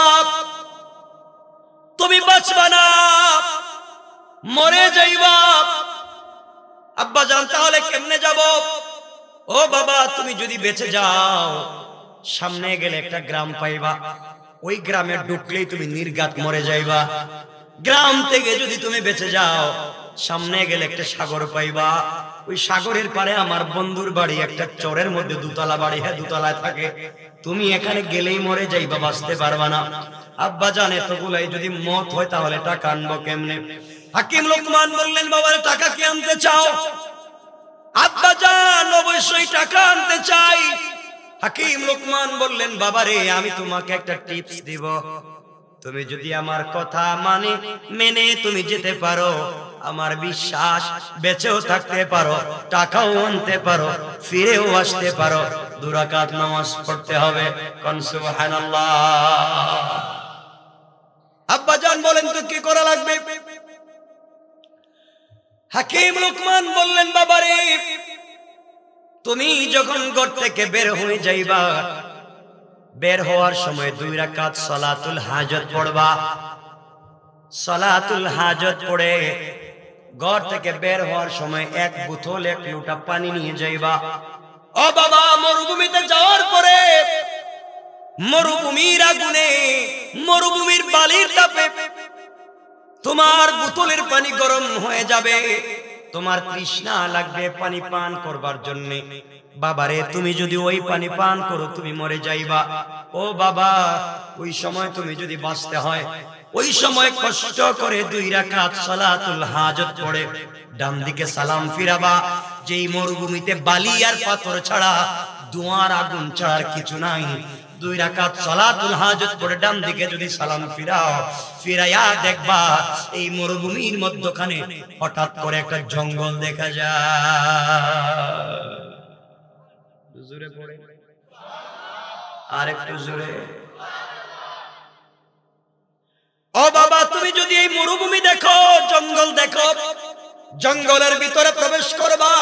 তুমি বাঁচবা না, মরে যাইবা। আব্বা জান তাহলে কেমনে যাব? ও বাবা তুমি যদি বেঁচে যাও, সামনে গেলে একটা গ্রাম পাইবা। ওই গ্রামে ঢুকলেই তুমি নির্ঘাত মরে যাইবা। গ্রাম থেকে যদি তুমি বেঁচে যাও, সামনে গেলে একটা সাগর পাইবা। ওই সাগরের পারে আমার বন্ধুর বাড়ি, একটা চরের মধ্যে 2 তলা বাড়ি, হ্যাঁ 2 তলায় থাকে। তুমি এখানে গেলেই মরে যাইবা, বাঁচতে পারবা না। আব্বা জান এতগুলাই যদি মত হয় তাহলে টাকা আনবো কেমনে? হাকিম লোকমান বললেন, বাবার টাকা কি আনতে চাও? আব্বা জান অবশ্যই টাকা আনতে চাই। হাকিম লোকমান বললেন, বাবারে আমি তোমাকে একটা টিপস দিব। তুমি যদি আমার কথা মেনে তুমি যেতে পারো, আমার বিশ্বাস বেঁচেও থাকতে পারো, টাকাও আনতে পারো, ফিরেও আসতে পারো। 2 রাকাত নামাজ পড়তে হবে। কোন সুবহানাল্লাহ। আব্বা জান বলেন তো কি করা লাগবে? হাকিম লোকমান বললেন, বাবারে তুমি যখন ঘর থেকে বের হয়ে যাইবা, বের হওয়ার সময় 2 রাকাত সালাতুল হাজত পড়বা। সালাতুল হাজত পড়ে ঘর থেকে বের হওয়ার সময় 1 বোতল 1 লোটা পানি নিয়ে যাইবা। ও বাবা মরুভূমিতে যাওয়ার পরে মরুভূমির আগুনে, মরুভূমির বালির তাপে তোমার বোতলের পানি গরম হয়ে যাবে। তোমার তৃষ্ণা লাগবে পানি পান করবার জন্য। বাবারে তুমি যদি ওই পানি পান করো তুমি মরে যাইবা। ও বাবা ওই সময় তুমি যদি বাঁচতে হয় ওই সময় কষ্ট করে 2 রাকাত সালাতুল হাজত পড়ে ডান দিকে সালাম ফিরাবা। যেই মরুভূমিতে বালি আর পাথর ছাড়া, ধোঁয়ার আগুন ছাড়ার কিছু নাই, 2 রাকাত সালাতুল হাজত পড়ে ডান দিকে যদি সালাম ফিরাও, ফিরাইয়া দেখবা এই মরুভূমির মধ্যখানে হঠাৎ করে একটা জঙ্গল দেখা যায়। জোরে পড়ে, আর একটু জোরে। ও বাবা, তুমি যদি এই মরুভূমি দেখো, জঙ্গল দেখো, জঙ্গলের ভিতরে প্রবেশ করবা।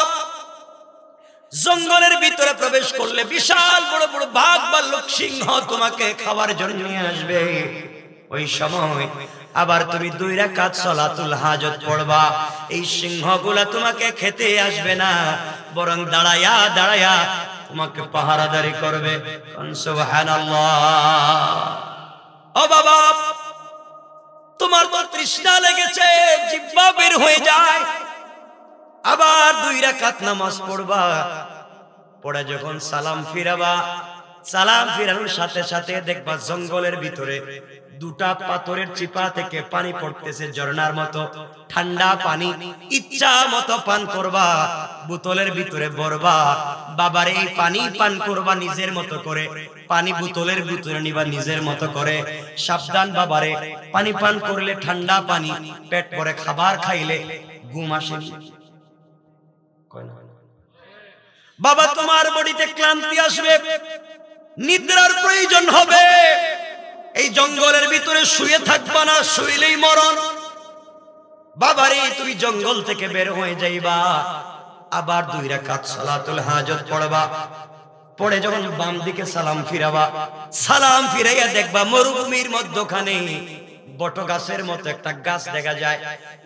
জঙ্গলের ভিতরে প্রবেশ করলে বিশাল বড় বড় বাঘ ভাল্লুক সিংহ তোমাকে খাবার জন্য নিয়ে আসবে। ওই সময় আবার তুমি 2 রাকাত সালাতুল হাজত পড়বা। এই সিংহগুলা তোমাকে খেতে আসবে না, বরং দাঁড়ায়া দাঁড়ায়া তোমাকে পাহারাদারি করবে। সুবহানাল্লাহ। ও বাবা, তোমার তো তৃষ্ণা লেগেছে, জিহ্বা বের হয়ে যায়। আবার 2 রাকাত নামাজ পড়বা, পড়ে যখন সালাম ফিরাবা, সালাম ফিরানোর সাথে সাথে দেখবা জঙ্গলের ভিতরে 2টা পাথরের চিপা থেকে পানি পড়তেছে ঝর্ণার মতো, ঠান্ডা পানি। ইচ্ছা মতো পান করবা, বোতলের ভিতরে ভরবা। বাবার এই পানি পান করবা নিজের মতো করে, পানি বোতলের ভিতরে নিবা নিজের মতো করে। সাবধান বাবারে, পানি পান করলে ঠান্ডা পানি, পেট ভরে খাবার খাইলে ঘুম আসে বাবা। তোমার বডিতে ক্লান্তি আসবে, নিদ্রার প্রয়োজন হবে। এই জঙ্গলের ভিতরে শুয়ে থাকবা না, শুইলেই মরণ। বাবারে, তুমি জঙ্গল থেকে বের হয়ে যাইবা, আবার 2 রাকাত সালাতুল হাজত পড়বা। পড়ে যখন বাম দিকে সালাম ফিরাবা, সালাম ফিরাইয়া দেখবা মরুভূমির মধ্যখানে বট গাছের মতো একটা গাছ দেখা যায়।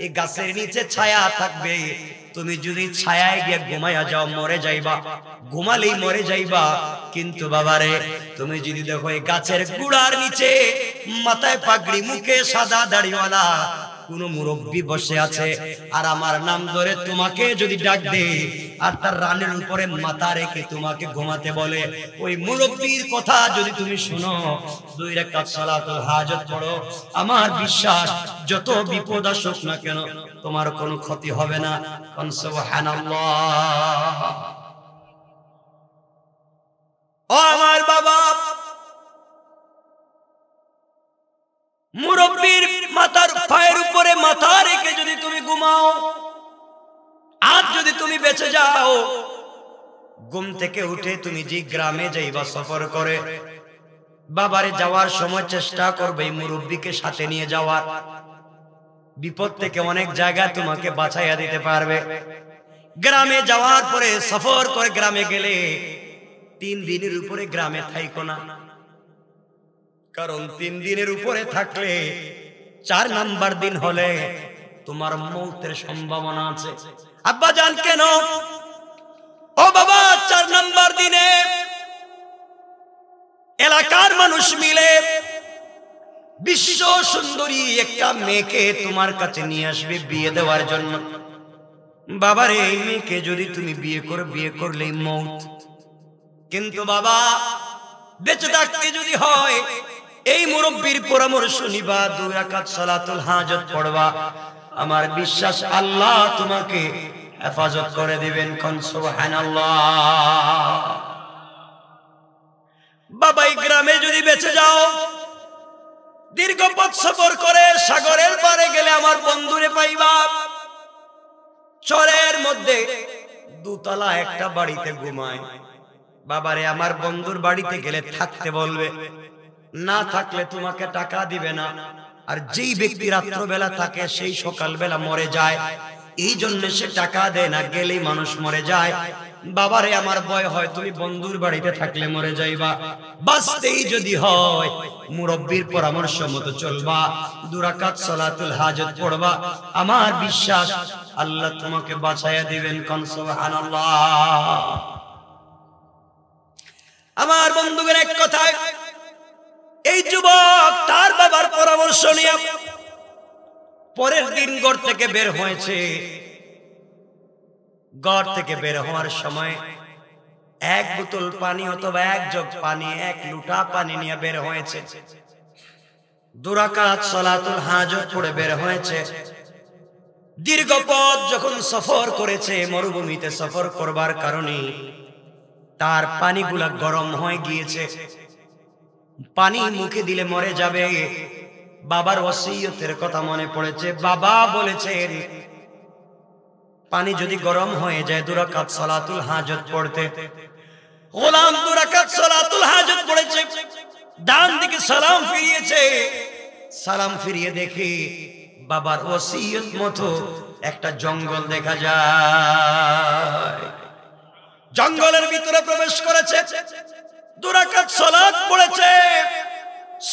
এই গাছের নিচে ছায়া থাকবে। তুমি যদি ছায়ায় গিয়ে ঘুমাইয়া যাও, মরে যাইবা, ঘুমালেই মরে যাইবা। কিন্তু বাবারে, তুমি যদি দেখো এই গাছের গুড়ার নিচে মাথায় পাগড়ি, মুখে সাদা দাড়িওয়ালা কোন মুরব্বী বসে আছে, আর আমার নাম ধরে তোমাকে যদি ডাক দে, আর তার রানের উপরে মাথা রেখে তোমাকে ঘুমাতে বলে, ওই মুরব্বীর কথা যদি তুমি শুনো, 2 রাকাত সালাতুল হাজত পড়ো, আমার বিশ্বাস যত বিপদ আসুক না কেন তোমার কোনো ক্ষতি হবে না। সুবহানাল্লাহ। ও আমার বাবা, মুরব্বীর মাথার পায়ের উপরে মাথা রেখে যদি তুমি ঘুমাও, আর যদি তুমি বেঁচে যাও, ঘুম থেকে উঠে তুমি যে গ্রামে যাইবা সফর করে, বাবারে যাওয়ার সময় চেষ্টা করবে এই মুরব্বীকে সাথে নিয়ে যাওয়ার। বিপদ থেকে অনেক জায়গায় তোমাকে বাঁচাইয়া দিতে পারবে। গ্রামে যাওয়ার পরে সফর করে গ্রামে গেলে 3 দিনের উপরে গ্রামে থাইকো না, কারণ 3 দিনের উপরে থাকলে 4 নাম্বার দিন হলে তোমার মৌতের সম্ভাবনা আছে। আব্বা জান কেন? ও বাবা, 4 নাম্বার দিনে এলাকার মানুষ মিলে বিশ্ব সুন্দরী একটা মেয়েকে তোমার কাছে নিয়ে আসবে বিয়ে দেওয়ার জন্য। বাবারে, এই মেয়েকে যদি তুমি বিয়ে করলেই মৌত। কিন্তু বাবা, বেঁচে থাকতে যদি হয়, এই মুরব্বীর পরামর্শ নিবা, 2 রাকাত সালাতুল হাজত পড়বা, আমার বিশ্বাস আল্লাহ তোমাকে হেফাজত করে দিবেন। সুবহানাল্লাহ। বাবা, এই গ্রামে যদি বেঁচে যাও, দীর্ঘ পথ সফর করে সাগরের পারে গেলে আমার বন্ধুরে পাইবা। চরের মধ্যে 2 তলা একটা বাড়িতে ঘুমায়। বাবারে, আমার বন্ধুর বাড়িতে গেলে থাকতে বলবে, না থাকলে তোমাকে টাকা দিবে না। আর যেই ব্যক্তি রাত্রবেলা থাকে সেই সকালবেলা মরে যায়, এই জন্য সে টাকা দেয় না, গেলেই মানুষ মরে যায়। বাবারে, আমার ভয় হয় তুমি বন্ধুর বাড়িতে থাকলে মরে যাইবা। বাঁচতেই যদি হয় মুরব্বীর পরামর্শ মতো চলবা, 2 রাকাত সালাতুল হাজত পড়বা, আমার বিশ্বাস আল্লাহ তোমাকে বাঁচাইয়া দিবেন। সুবহানাল্লাহ। আমার বন্ধুগণ, এক কথায় এই যুবক তার বাবার পরামর্শ নিয়ে পরের দিন ঘর থেকে বের হয়েছে। ঘর থেকে বের হওয়ার সময় 1 বোতল পানি অথবা 1 জগ পানি, 1 লোটা পানি নিয়ে বের হয়েছে। 2 রাকাত সালাতুল হাজত পড়ে বের হয়েছে। দীর্ঘ পথ যখন সফর করেছে, মরুভূমিতে সফর করবার কারণে তার পানিগুলা গরম হয়ে গিয়েছে। পানি মুখে দিলে মরে যাবে। বাবার ওসিয়তের কথা মনে পড়েছে। বাবা বলেছেন পানি যদি গরম হয়ে যায় 2 রাকাত সালাতুল হাজত পড়তে। গোলাম 2 রাকাত সালাতুল হাজত পড়েছে, ডান দিকে সালাম ফিরিয়েছে। সালাম ফিরিয়ে দেখে বাবার ওসিয়ত মতো একটা জঙ্গল দেখা যায়। জঙ্গলের ভিতরে প্রবেশ করেছে, 2 রাকাত সালাত পড়েছে।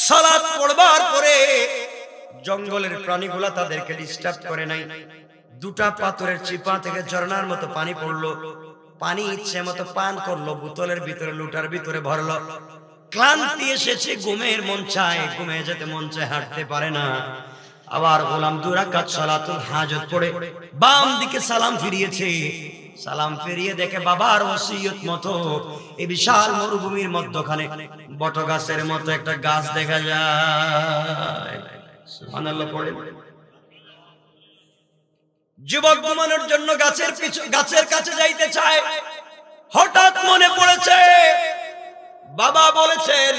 সালাত পড়বার পরে জঙ্গলের প্রাণীগুলা তাদেরকে ডিস্টার্ব করে নাই। 2টা পাথরের চিপা থেকে ঝর্ণার মতো পানি পড়লো। পানি ইচ্ছে মতো পান করলো, বোতলের ভিতরে লুটার ভিতরে ভরলো। ক্লান্তি এসেছে, ঘুমের মন চায়, ঘুমে যেতে মন চায়, হাঁটতে পারে না। আবার গোলাম 2 রাকাত সালাতুল হাজত পড়ে বাম দিকে সালাম ফিরিয়েছে। সালাম ফিরিয়ে দেখে বাবার ওসিয়ত মতো এই বিশাল মরুভূমির মধ্যখানে বটগাছের মতো একটা গাছ দেখা যায়। সুবহানাল্লাহ পড়ে। যুবক ঘুমানোর জন্য গাছের কাছে যাইতে চায়। হঠাৎ মনে পড়েছে বাবা বলেছেন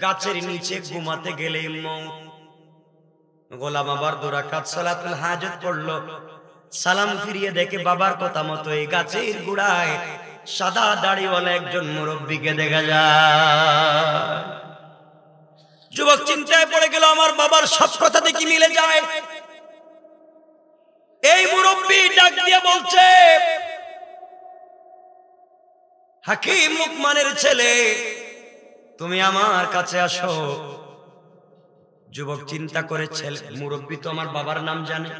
গাছের নিচে ঘুমাতে গেলে মউত। গোলাম আবার 2 রাকাত সালাতুল হাজত পড়লো। সালাম ফিরিয়ে দেখে বাবার কথা মতো এই গাছের গোড়ায় সাদা দাড়িওয়ালা একজন মুরব্বীকে দেখা যায়। যুবক চিন্তায় পড়ে গেল, আমার বাবার সব কথাতে কি মিলে যায়? এই মুরব্বী ডাক দিয়ে বলছে, হাকিম লুকমানের ছেলে, তুমি আমার কাছে আসো। যুবক চিন্তা করে, ছেলে মুরব্বী তো আমার বাবার নাম জানে।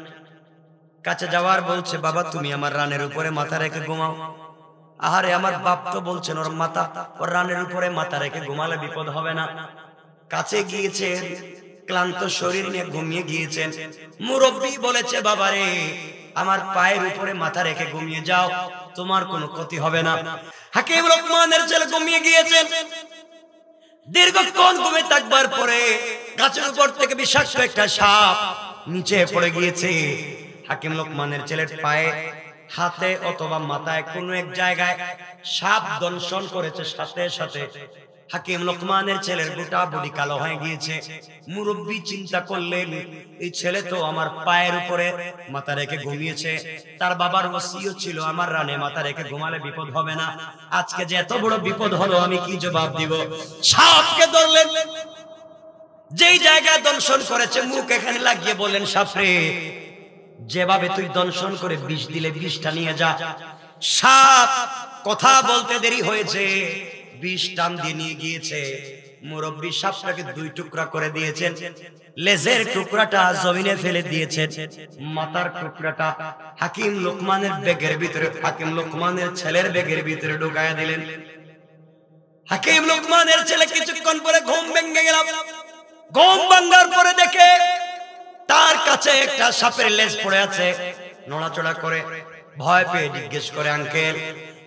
কাছে যাওয়ার বলছে, বাবা তুমি আমার রানের উপরে মাথা রেখে ঘুমাও। আহারে, আমার বাপ তো বলছেন ওর রানের উপরে মাথা রেখে ঘুমালে বিপদ হবে না। কাছে গিয়েছেন, ক্লান্ত শরীর নিয়ে ঘুমিয়ে গিয়েছেন। মুরব্বী বলেছে, বাবারে আমার পায়ের উপরে মাথা রেখে ঘুমিয়ে যাও, তোমার কোনো ক্ষতি হবে না। হাকিম লুকমানের ছেলে ঘুমিয়ে গিয়েছেন। দীর্ঘক্ষণ ঘুমে থাকবার পরে গাছের উপর থেকে বিষাক্ত একটা সাপ নিচে পড়ে গিয়েছে। হাকিম লুকমানের ছেলের পায়ে, হাতে অথবা মাথায় কোনো এক জায়গায় সাপ দংশন করেছে। সাথে সাথে হাকিম লুকমানের ছেলের গোটা বডি কালো হয়ে গিয়েছে। মুরব্বী চিন্তা করলেন, এই ছেলে তো আমার পায়ের উপরে মাথা রেখে ঘুমিয়েছে। তার বাবার ওসিয়ত ছিল আমার রানে মাথা রেখে ঘুমালে বিপদ হবে না। আজকে যে এত বড় বিপদ হলো, আমি কি জবাব দিব? সাপকে ধরলেন, যেই জায়গায় দংশন করেছে মুখ এখানে লাগিয়ে বললেন, সাপরে যেভাবে তুই দংশন করে বিষ দিলে বিষটা নিয়ে যা। সাপ কথা বলতে দেরি হয়েছে, বিষ টান দিয়ে নিয়ে গিয়েছে। মুরব্বী সাপটাকে 2 টুকরা করে দিয়েছেন। লেজের টুকরাটা জমিনে ফেলে দিয়েছেন, মাথার টুকরাটা হাকিম লুকমানের ব্যাগের ভিতরে, হাকিম লুকমানের ছেলের ব্যাগের ভিতরে ঢুকায়া দিলেন। হাকিম লুকমানের ছেলে কিছুক্ষণ পরে ঘুম ভেঙে গেল। ঘুম ভাঙার পরে দেখে তার কাছে একটা সাপের লেজ পড়ে আছে। নড়াচড়া করে ভয় পেয়ে জিজ্ঞেস করে, আঙ্কেল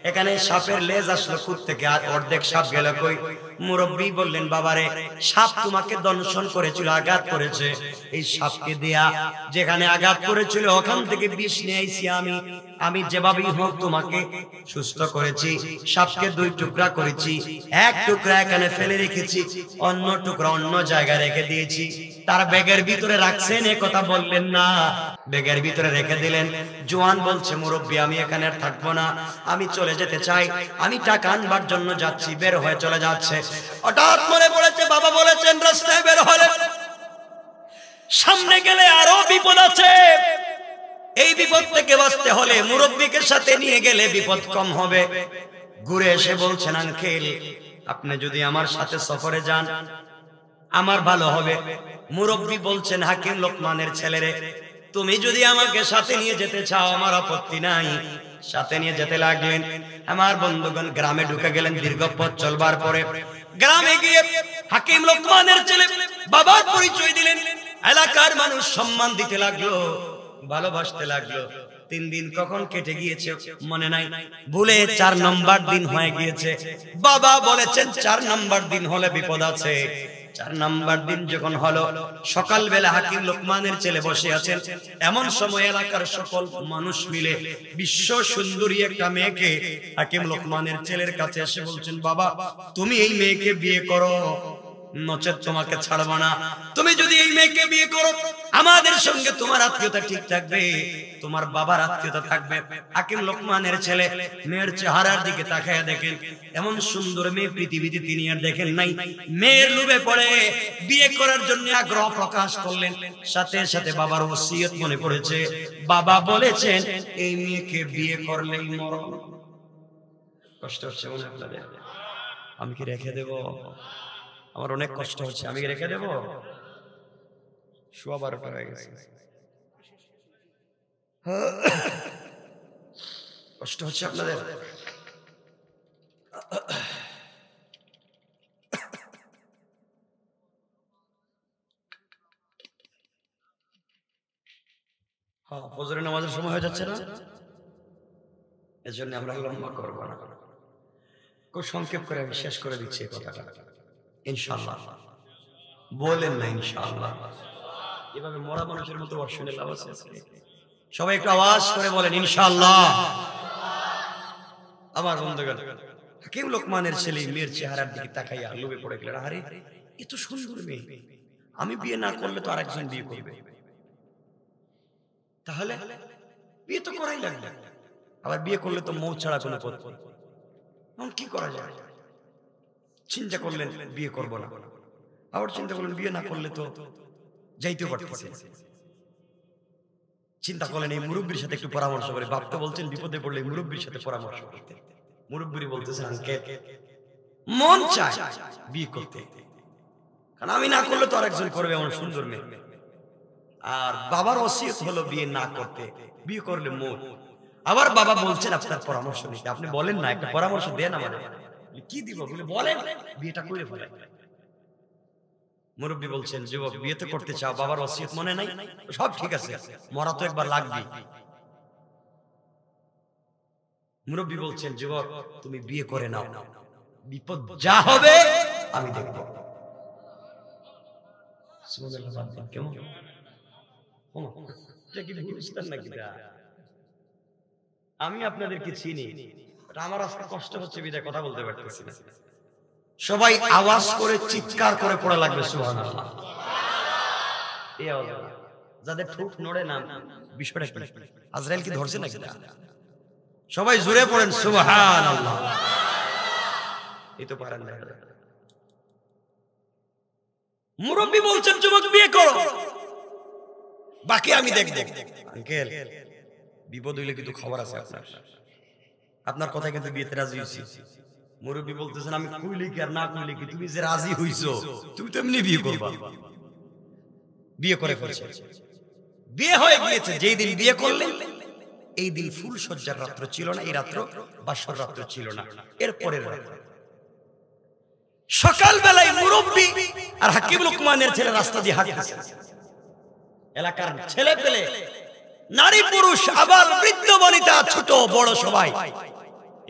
এখানে সাপের লেজ আসলো কোথা থেকে, আর অর্ধেক সাপ গেল কই? মুরব্বী বললেন, বাবারে সাপ তোমাকে দংশন করেছিল, আঘাত করেছে। এই সাপকে দিয়া যেখানে আঘাত করেছিল ওখান থেকে বিষ নিয়ে আইছি আমি যেভাবেই হোক তোমাকে সুস্থ করেছি। সাপকে 2 টুকরা করেছি, 1 টুকরা এখানে ফেলে রেখেছি, অন্য টুকরা অন্য জায়গায় রেখে দিয়েছি। তার ব্যাগের ভিতরে রাখছেন, এ কথা বললেন না, ব্যাগের ভিতরে রেখে দিলেন। জোয়ান বলছে, মুরব্বী আমি এখানে আর থাকবো না, আমি চলে যেতে চাই, আমি টাকা আনবার জন্য যাচ্ছি। বের হয়ে চলে যাচ্ছে। হঠাৎ মনে পড়েছে বাবা বলেছেন রাস্তায় বের হলে সামনে গেলে আরো বিপদ আছে। এই বিপদ থেকে বাঁচতে হলে মুরব্বীকে সাথে নিয়ে গেলে বিপদ কম হবে। ঘুরে এসে বলছেন, আঙ্কেল আপনি যদি আমার সাথে সফরে যান আমার ভালো হবে। মুরব্বী বলছেন, হাকিম লুকমানের ছেলেরে তুমি যদি আমাকে সাথে নিয়ে যেতে চাও আমার আপত্তি নাই। সাথে নিয়ে যেতে লাগলেন। আমার বন্ধুগণ গ্রামে ঢুকে গেলেন। দীর্ঘ পথ চলবার পরে গ্রামে গিয়ে হাকিম লুকমানের ছেলে বাবার পরিচয় দিলেন। এলাকার মানুষ সম্মান দিতে লাগলো, ভালোবাসতে লাগলো। 3 দিন কখন কেটে গিয়েছে মনে নাই, ভুলে 4 নম্বর দিন হয়ে গিয়েছে। বাবা বলেছেন 4 নম্বর দিন হলে বিপদ আছে। 4 নাম্বার দিন যখন হলো, সকালবেলা হাকিম লোকমানের ছেলে বসে আছেন। এমন সময় এলাকার সকল মানুষ মিলে বিশ্ব সুন্দরী একটা মেয়েকে হাকিম লোকমানের ছেলের কাছে এসে বলছেন, বাবা তুমি এই মেয়েকে বিয়ে করো, নচেত তোমাকে ছাড়বো না। তুমি যদি এই মেয়েকে বিয়ে করো আমাদের সঙ্গে তোমার আত্মীয়তা ঠিক থাকবে, তোমার বাবার আত্মীয়তা থাকবে। হাকিম লোকমানের ছেলে মেয়ের চেহারার দিকে তাকায়া দেখেন, এমন সুন্দর মেয়ে পৃথিবীতে তিনি আর দেখেন নাই। মেয়ের লোভে পড়ে বিয়ে করার জন্য আগ্রহ প্রকাশ করলেন। সাথে সাথে বাবার ওসিয়ত মনে পড়েছে, বাবা বলেছেন এই মেয়েকে বিয়ে করলেই মরণ। কষ্ট হচ্ছে মনে আপনাদের? আমি কি রেখে দেব? আমার অনেক কষ্ট হচ্ছে, আমি কি রেখে দেব? 12:15 হয়ে গেছে, কষ্ট হচ্ছে আপনাদের? হ্যাঁ, ফজরের নামাজের সময় হয়ে যাচ্ছে না, এজন্য আমরা লম্বা করবো না, খুব সংক্ষেপ করে আমি শেষ করে দিচ্ছি এই কথাটা। ইনশাআল্লাহ বলেন না ইনশাআল্লাহ? এভাবে মরা মানুষের মতো শুনে লাভ আছে? সবাই একটু আওয়াজ করে বলেন ইনশাআল্লাহ। আমার বন্ধুগণ, হাকিম লোকমানের ছেলে মেয়ের চেহারার দিকে তাকাইয়া লোভে পড়ে গেলেন, আরে এত সুন্দর মেয়ে, আমি বিয়ে না করলে তো আরেকজন বিয়ে করবে, তাহলে বিয়ে তো করাই লাগবে। আবার বিয়ে করলে তো মৌত ছাড়া কোনো পথ নেই, এখন কি করা যায়? চিন্তা করলেন বিয়ে করব না, আবার চিন্তা করলেন বিয়ে না করলে তো যাইতেও পারতেছে। চিন্তা করলেন এই মুরব্বীর সাথে একটু পরামর্শ করে। বাপ তো বলছেন বিপদে পড়লে মুরব্বীর সাথে পরামর্শ করতে। মুরব্বী বলতেছেন আঙ্কেল মন চায় বিয়ে করতে, কারণ আমি না করলে তো আরেকজন করবে, এমন সুন্দর মেয়ে। আর বাবার ওসিয়ত হলো বিয়ে না করতে, বিয়ে করলে মৌত। আবার বাবা বলছেন আপনার পরামর্শ নিতে, আপনি বলেন না, একটা পরামর্শ দেন আমাদের। কি দিব বলে বলেন, বিয়েটা করে ফেলেন। মুরব্বী বলছেন যুবক বিয়ে তো করতে চাও, বাবার ওসিয়ত মনে নাই, সব ঠিক আছে, মরা তো একবার লাগবে। মুরব্বী বলছেন যুবক তুমি বিয়ে করে নাও, বিপদ যা হবে আমি দেখব। কেমন আমি আপনাদেরকে চিনি, আমার আজকে কষ্ট হচ্ছে বিদায় কথা বলতে পারতেছি না। সবাই আওয়াজ করে চিৎকার করে পড়া লাগবে সুবহানাল্লাহ। এই আওয়াজ যাদের ঠোঁট নড়ে না, বিষয়টা কি? আজরাইল কি ধরছে নাকি? সবাই জোরে পড়েন সুবহানাল্লাহ। এই তো পারেন না। মুরব্বী বলছেন যুবক বিয়ে করো, বাকি আমি দেখব। আঙ্কেল বিপদ হইলে কিন্তু খবর আছে আপনার, আপনার কথা কিন্তু বিয়েতে রাজি হইছি। মুরব্বী বলতেছেন আমি কইলে কি আর না কইলে কি, তুমি যে রাজি হইছো তুমি তো এমনি বিয়ে করবা। বিয়ে করে ফেলছে, বিয়ে হয়ে গিয়েছে। যেই দিন বিয়ে করলেন এই দিন ফুল সজ্জার রাত্র ছিল না, এই রাত্র বাসর রাত্র ছিল না, এর পরের রাত্র। সকাল বেলায় মুরব্বী আর হাকিম লোকমানের ছেলে রাস্তা দিয়ে হাঁটছে। এলাকার ছেলে পেলে, নারী পুরুষ, আবার বৃদ্ধ বনিতা, ছোট বড় সবাই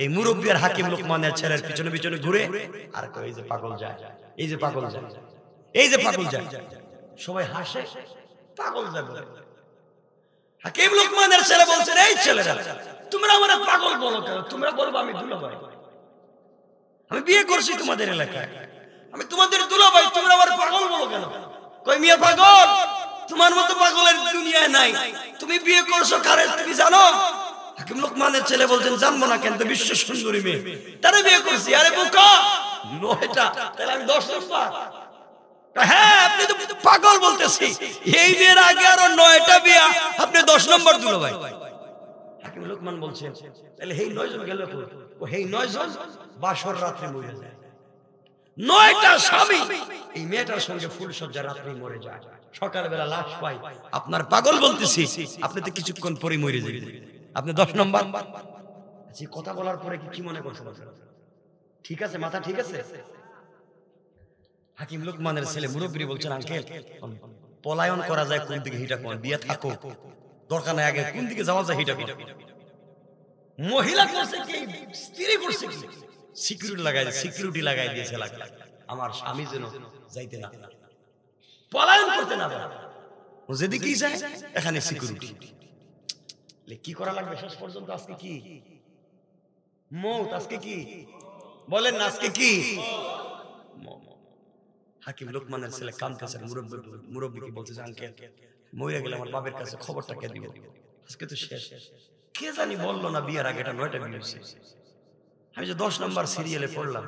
এই মুরব্বী আর হাকিম লোকমানের ছেলের পিছনে পিছনে ঘুরে আর এই যে পাগল যায়, এই যে পাগল যায়, এই যে পাগল যায়, সবাই হাসে পাগল যায় বলে। হাকিম লোকমানের ছেলে বলছেন এই ছেলেরা তোমরা আমার পাগল বলো কেন? তোমরা বলবো আমি দুলাভাই, আমি বিয়ে করছি তোমাদের এলাকায়, আমি তোমাদের দুলাভাই, তোমরা আমার পাগল বলো কেন? কই মিয়া পাগল, তোমার মতো পাগলের দুনিয়ায় নাই, তুমি বিয়ে করছো কারে তুমি জানো? হাকিম লোকমানের ছেলে বলছেন জানবো না কেন, তো বিশ্ব সুন্দরী মেয়ে, তারে বিয়ে করছি। আরে বোকা, 9টা, তাহলে আমি 10 নম্বর। হ্যাঁ আপনি তো পাগল বলতেছি, এই বিয়ের আগে আরো 9টা বিয়া, আপনি 10 নম্বর দুলাভাই। হাকিম লোকমান বলছেন তাহলে এই 9 জন গেল কই? ও এই 9 জন বাসর রাতে মরে যায়। 9টা স্বামী এই মেয়েটার সঙ্গে ফুল সজ্জা রাতে মরে যায়, সকালবেলা লাশ পাই। আপনার পাগল বলতেছি, আপনি তো কিছুক্ষণ পরে মরে যাবেন, আপনি 10 নম্বর। আচ্ছা কথা বলার পরে কি মনে করছেন? ঠিক আছে, মাথা ঠিক আছে? হাকিম লোকমানের ছেলে মুরব্বী বলছেন আঙ্কেল পলায়ন করা যায় কোন দিকে, হিটা কোন বিয়ে থাকো দরকার নাই, আগে কোন দিকে যাওয়া যায় হিটা কোন। মহিলা করছে কি, স্ত্রী করছে কি? সিকিউরিটি লাগাই দিয়েছে এলাকায়। আমার স্বামী যেন যাইতে না, পলায়ন করতে না পারে। ও যেদিকেই যায় এখানে সিকিউরিটি। কি করা লাগবে শেষ পর্যন্ত? আজকে কি মৌত, আজকে কি বলেন না, আজকে কি? হাকিম লোকমানের ছেলে কাঁদতেছে, মুরব্বীকে বলতেছে, আঙ্কেল মইরা গেলে আমার বাবার কাছে খবরটা কে দিব? আজকে তো শেষ। কে জানি বললো না বিয়ের আগে এটা 9টা বিয়ে হয়েছে। আমি যে 10 নম্বর সিরিয়ালে পড়লাম,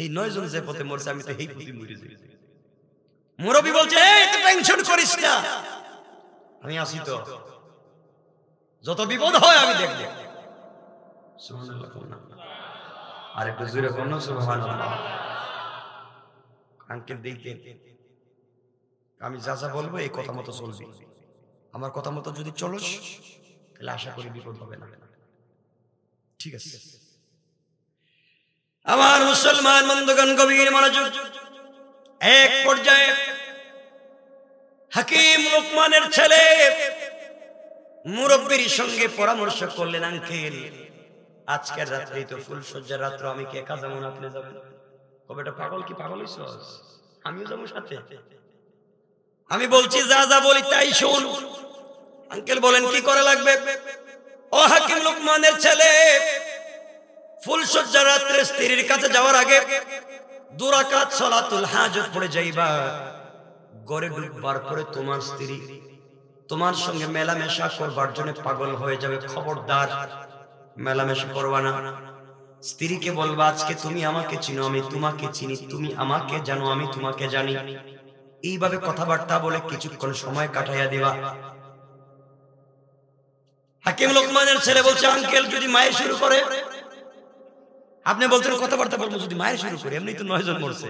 এই 9 জন যে পথে মরছে আমি তো এই পথে মরে যাই। মুরব্বী বলছে, এই তুই টেনশন করিস না, আমি আসি তো, যত বিপদ হয় আমি দেখব। সুবহানাল্লাহ। আর একটু জোরে বলো সুবহানাল্লাহ। আঙ্কেল দেখেন, আমি যা যা বলবো এই কথা মতো চলবি, আমার কথা মতো যদি চলস তাহলে আশা করি বিপদ হবে না। ঠিক আছে? আমার মুসলমান বন্ধুগণ গভীর মনোযোগ। এক পর্যায়ে হাকিম লোকমানের ছেলে মুরব্বির সঙ্গে পরামর্শ করলেন, আঙ্কেল আজকের রাত্রেই তো ফুলসজ্জার রাত্র, আমি কি একা যাবো না আপনি যাবেন? কবে এটা পাগল, কি পাগল হইছ? আমিও যাবো সাথে। আমি বলছি যা যা বলি তাই শোন। আঙ্কেল বলেন কি করা লাগবে? ও হাকিম লোকমানের ছেলে, ফুলসজ্জার রাত্রে স্ত্রীর কাছে যাওয়ার আগে 2 রাকাত সালাতুল হাজত পড়ে যাইবা। ঘরে ঢুকবার পরে তোমার স্ত্রী তোমার সঙ্গে মেলামেশা করবার জন্য পাগল হয়ে যাবে, খবরদার মেলামেশা করবা না। স্ত্রীকে বলবা, আজকে তুমি আমাকে চিনো, আমি তোমাকে চিনি, তুমি আমাকে জানো, আমি তোমাকে জানি। এইভাবে কথাবার্তা বলে কিছুক্ষণ সময় কাটাইয়া দিবা। হাকিম লোকমানের ছেলে বলছে, আঙ্কেল যদি মায়ের শুরু করে? আপনি বলছেন কথাবার্তা বলবো, যদি মায়ের শুরু করে? এমনি তো 9 জন মরছে।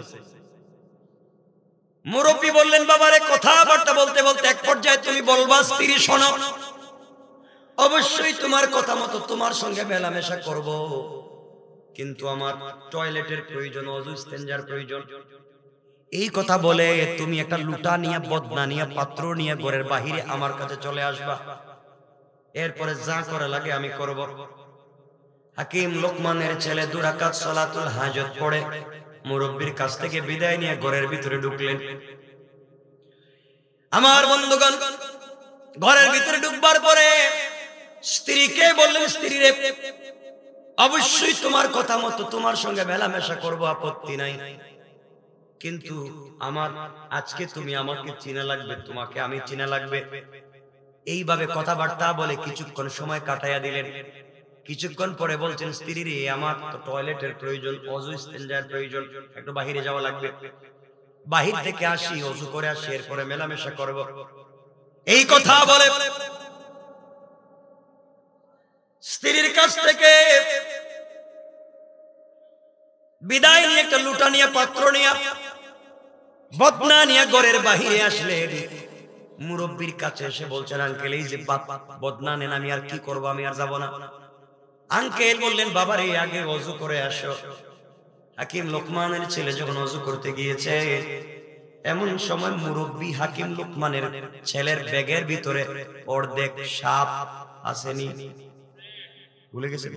মুরব্বী বললেন, বাবারে কথাবার্তা বলতে বলতে এক পর্যায়ে তুমি বলবা, স্ত্রী শোনো, অবশ্যই তোমার কথা মতো তোমার সঙ্গে মেলামেশা করব, কিন্তু আমার টয়লেটের প্রয়োজন, অজু ইস্তেঞ্জার প্রয়োজন। এই কথা বলে তুমি একটা লুটা নিয়ে, বদনা নিয়ে, পাত্র নিয়ে ঘরের বাহিরে আমার কাছে চলে আসবা। এরপরে যা করে লাগে আমি করব। হাকিম লোকমানের ছেলে 2 রাকাত সালাতুল হাজত পড়ে মুরব্বির কাছ থেকে বিদায় নিয়ে ঘরের ভিতরে ঢুকলেন। আমার বন্ধুগণ, ঘরের ভিতরে ঢুকবার পরে স্ত্রীকে বললেন, স্ত্রী রে, অবশ্যই তোমার কথা মতো তোমার সঙ্গে মেলামেশা করব, আপত্তি নাই, কিন্তু আমার আজকে তুমি আমাকে চিনা লাগবে, তোমাকে আমি চিনা লাগবে। এইভাবে কথাবার্তা বলে কিছুক্ষণ সময় কাটাইয়া দিলেন। কিছুক্ষণ পরে বলছেন, স্ত্রী রে, আমার তো টয়লেটের প্রয়োজন, অজু ইস্তেঞ্জার প্রয়োজন, একটু বাহিরে যাওয়া লাগবে, বাহির থেকে আসি, অজু করে আসি, এরপরে মেলামেশা করব। এই কথা বলে স্ত্রীর কাছ থেকে বিদায় নিয়ে একটা লুটা নিয়ে, পাত্র নিয়ে, বদনা নিয়ে ঘরের বাহিরে আসলেন। মুরব্বির কাছে এসে বলছেন, আঙ্কেল এই যে বদনা নেন, আমি আর কি করবো, আমি আর যাব না। আঙ্কেল বললেন, বাবার এই আগে অজু করে আসো। হাকিম লোকমানের ছেলে যখন অজু করতে গিয়েছে, এমন সময় মুরব্বী হাকিম লোকমানের ছেলের ব্যাগের ভিতরে অর্ধেক সাপ আসেনি, ভুলে গেছে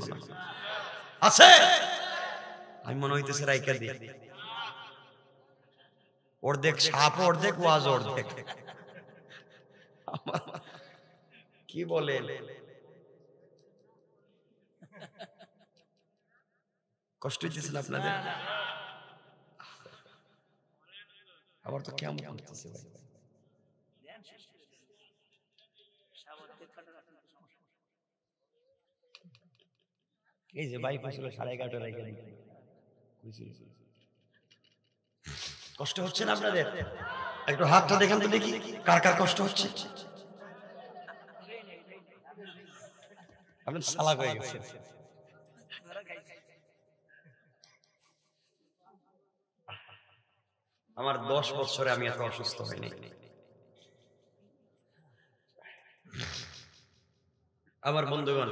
আছে, আমি মনে হইতেছে রাইকা দিয়ে, অর্ধেক সাপ, অর্ধেক ওয়াজ, অর্ধেক কি বলে, কষ্ট হইতেছে আপনাদের? আবার তো কেমন করতেছে ভাই। এই যে বাইক ছিল 11:30 রাইখা দিই, কষ্ট হচ্ছে না আপনাদের? একটু হাতটা দেখেন তো দেখি, কার কার কষ্ট হচ্ছে। আপনার সালাক হয়ে গেছে। আমার 10 বছরে আমি এত অসুস্থ হইনি। আমার বন্ধুগণ,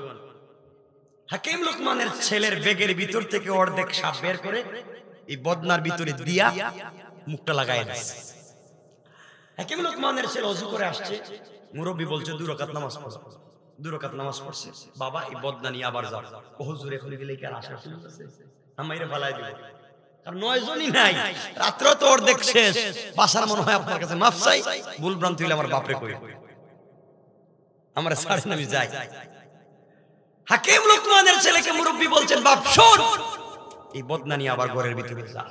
হাকিম লোকমানের ছেলের ব্যাগের ভিতর থেকে অর্ধেক সাপ বের করে এই বদনার ভিতরে দিয়া মুখটা লাগায় দিয়েছে। হাকিম লোকমানের ছেলে ওযু করে আসছে, মুরব্বি বলছে 2 রাকাত নামাজ পড়ো। 2 রাকাত নামাজ পড়ছে, বাবা এই বদনা নিয়ে আবার যাও। ও হুজুর এখন গেলে কি আর আশা শুনতেছে? আমাইরে ফালাই দিবে, আর 9 জনই নাই, রাত্র তো অর্ধেক শেষ, বাসার মনে হয় আপনার কাছে মাফ চাই, ভুল ভ্রান্তি হইলে আমার বাপরে কই, আমরা ছাড়েন আমি যাই। হাকিম লোকমানের ছেলেকে মুরব্বি বলছেন, বাপ শোন, এই বদনা নিয়ে আবার ঘরের ভিতরে যা,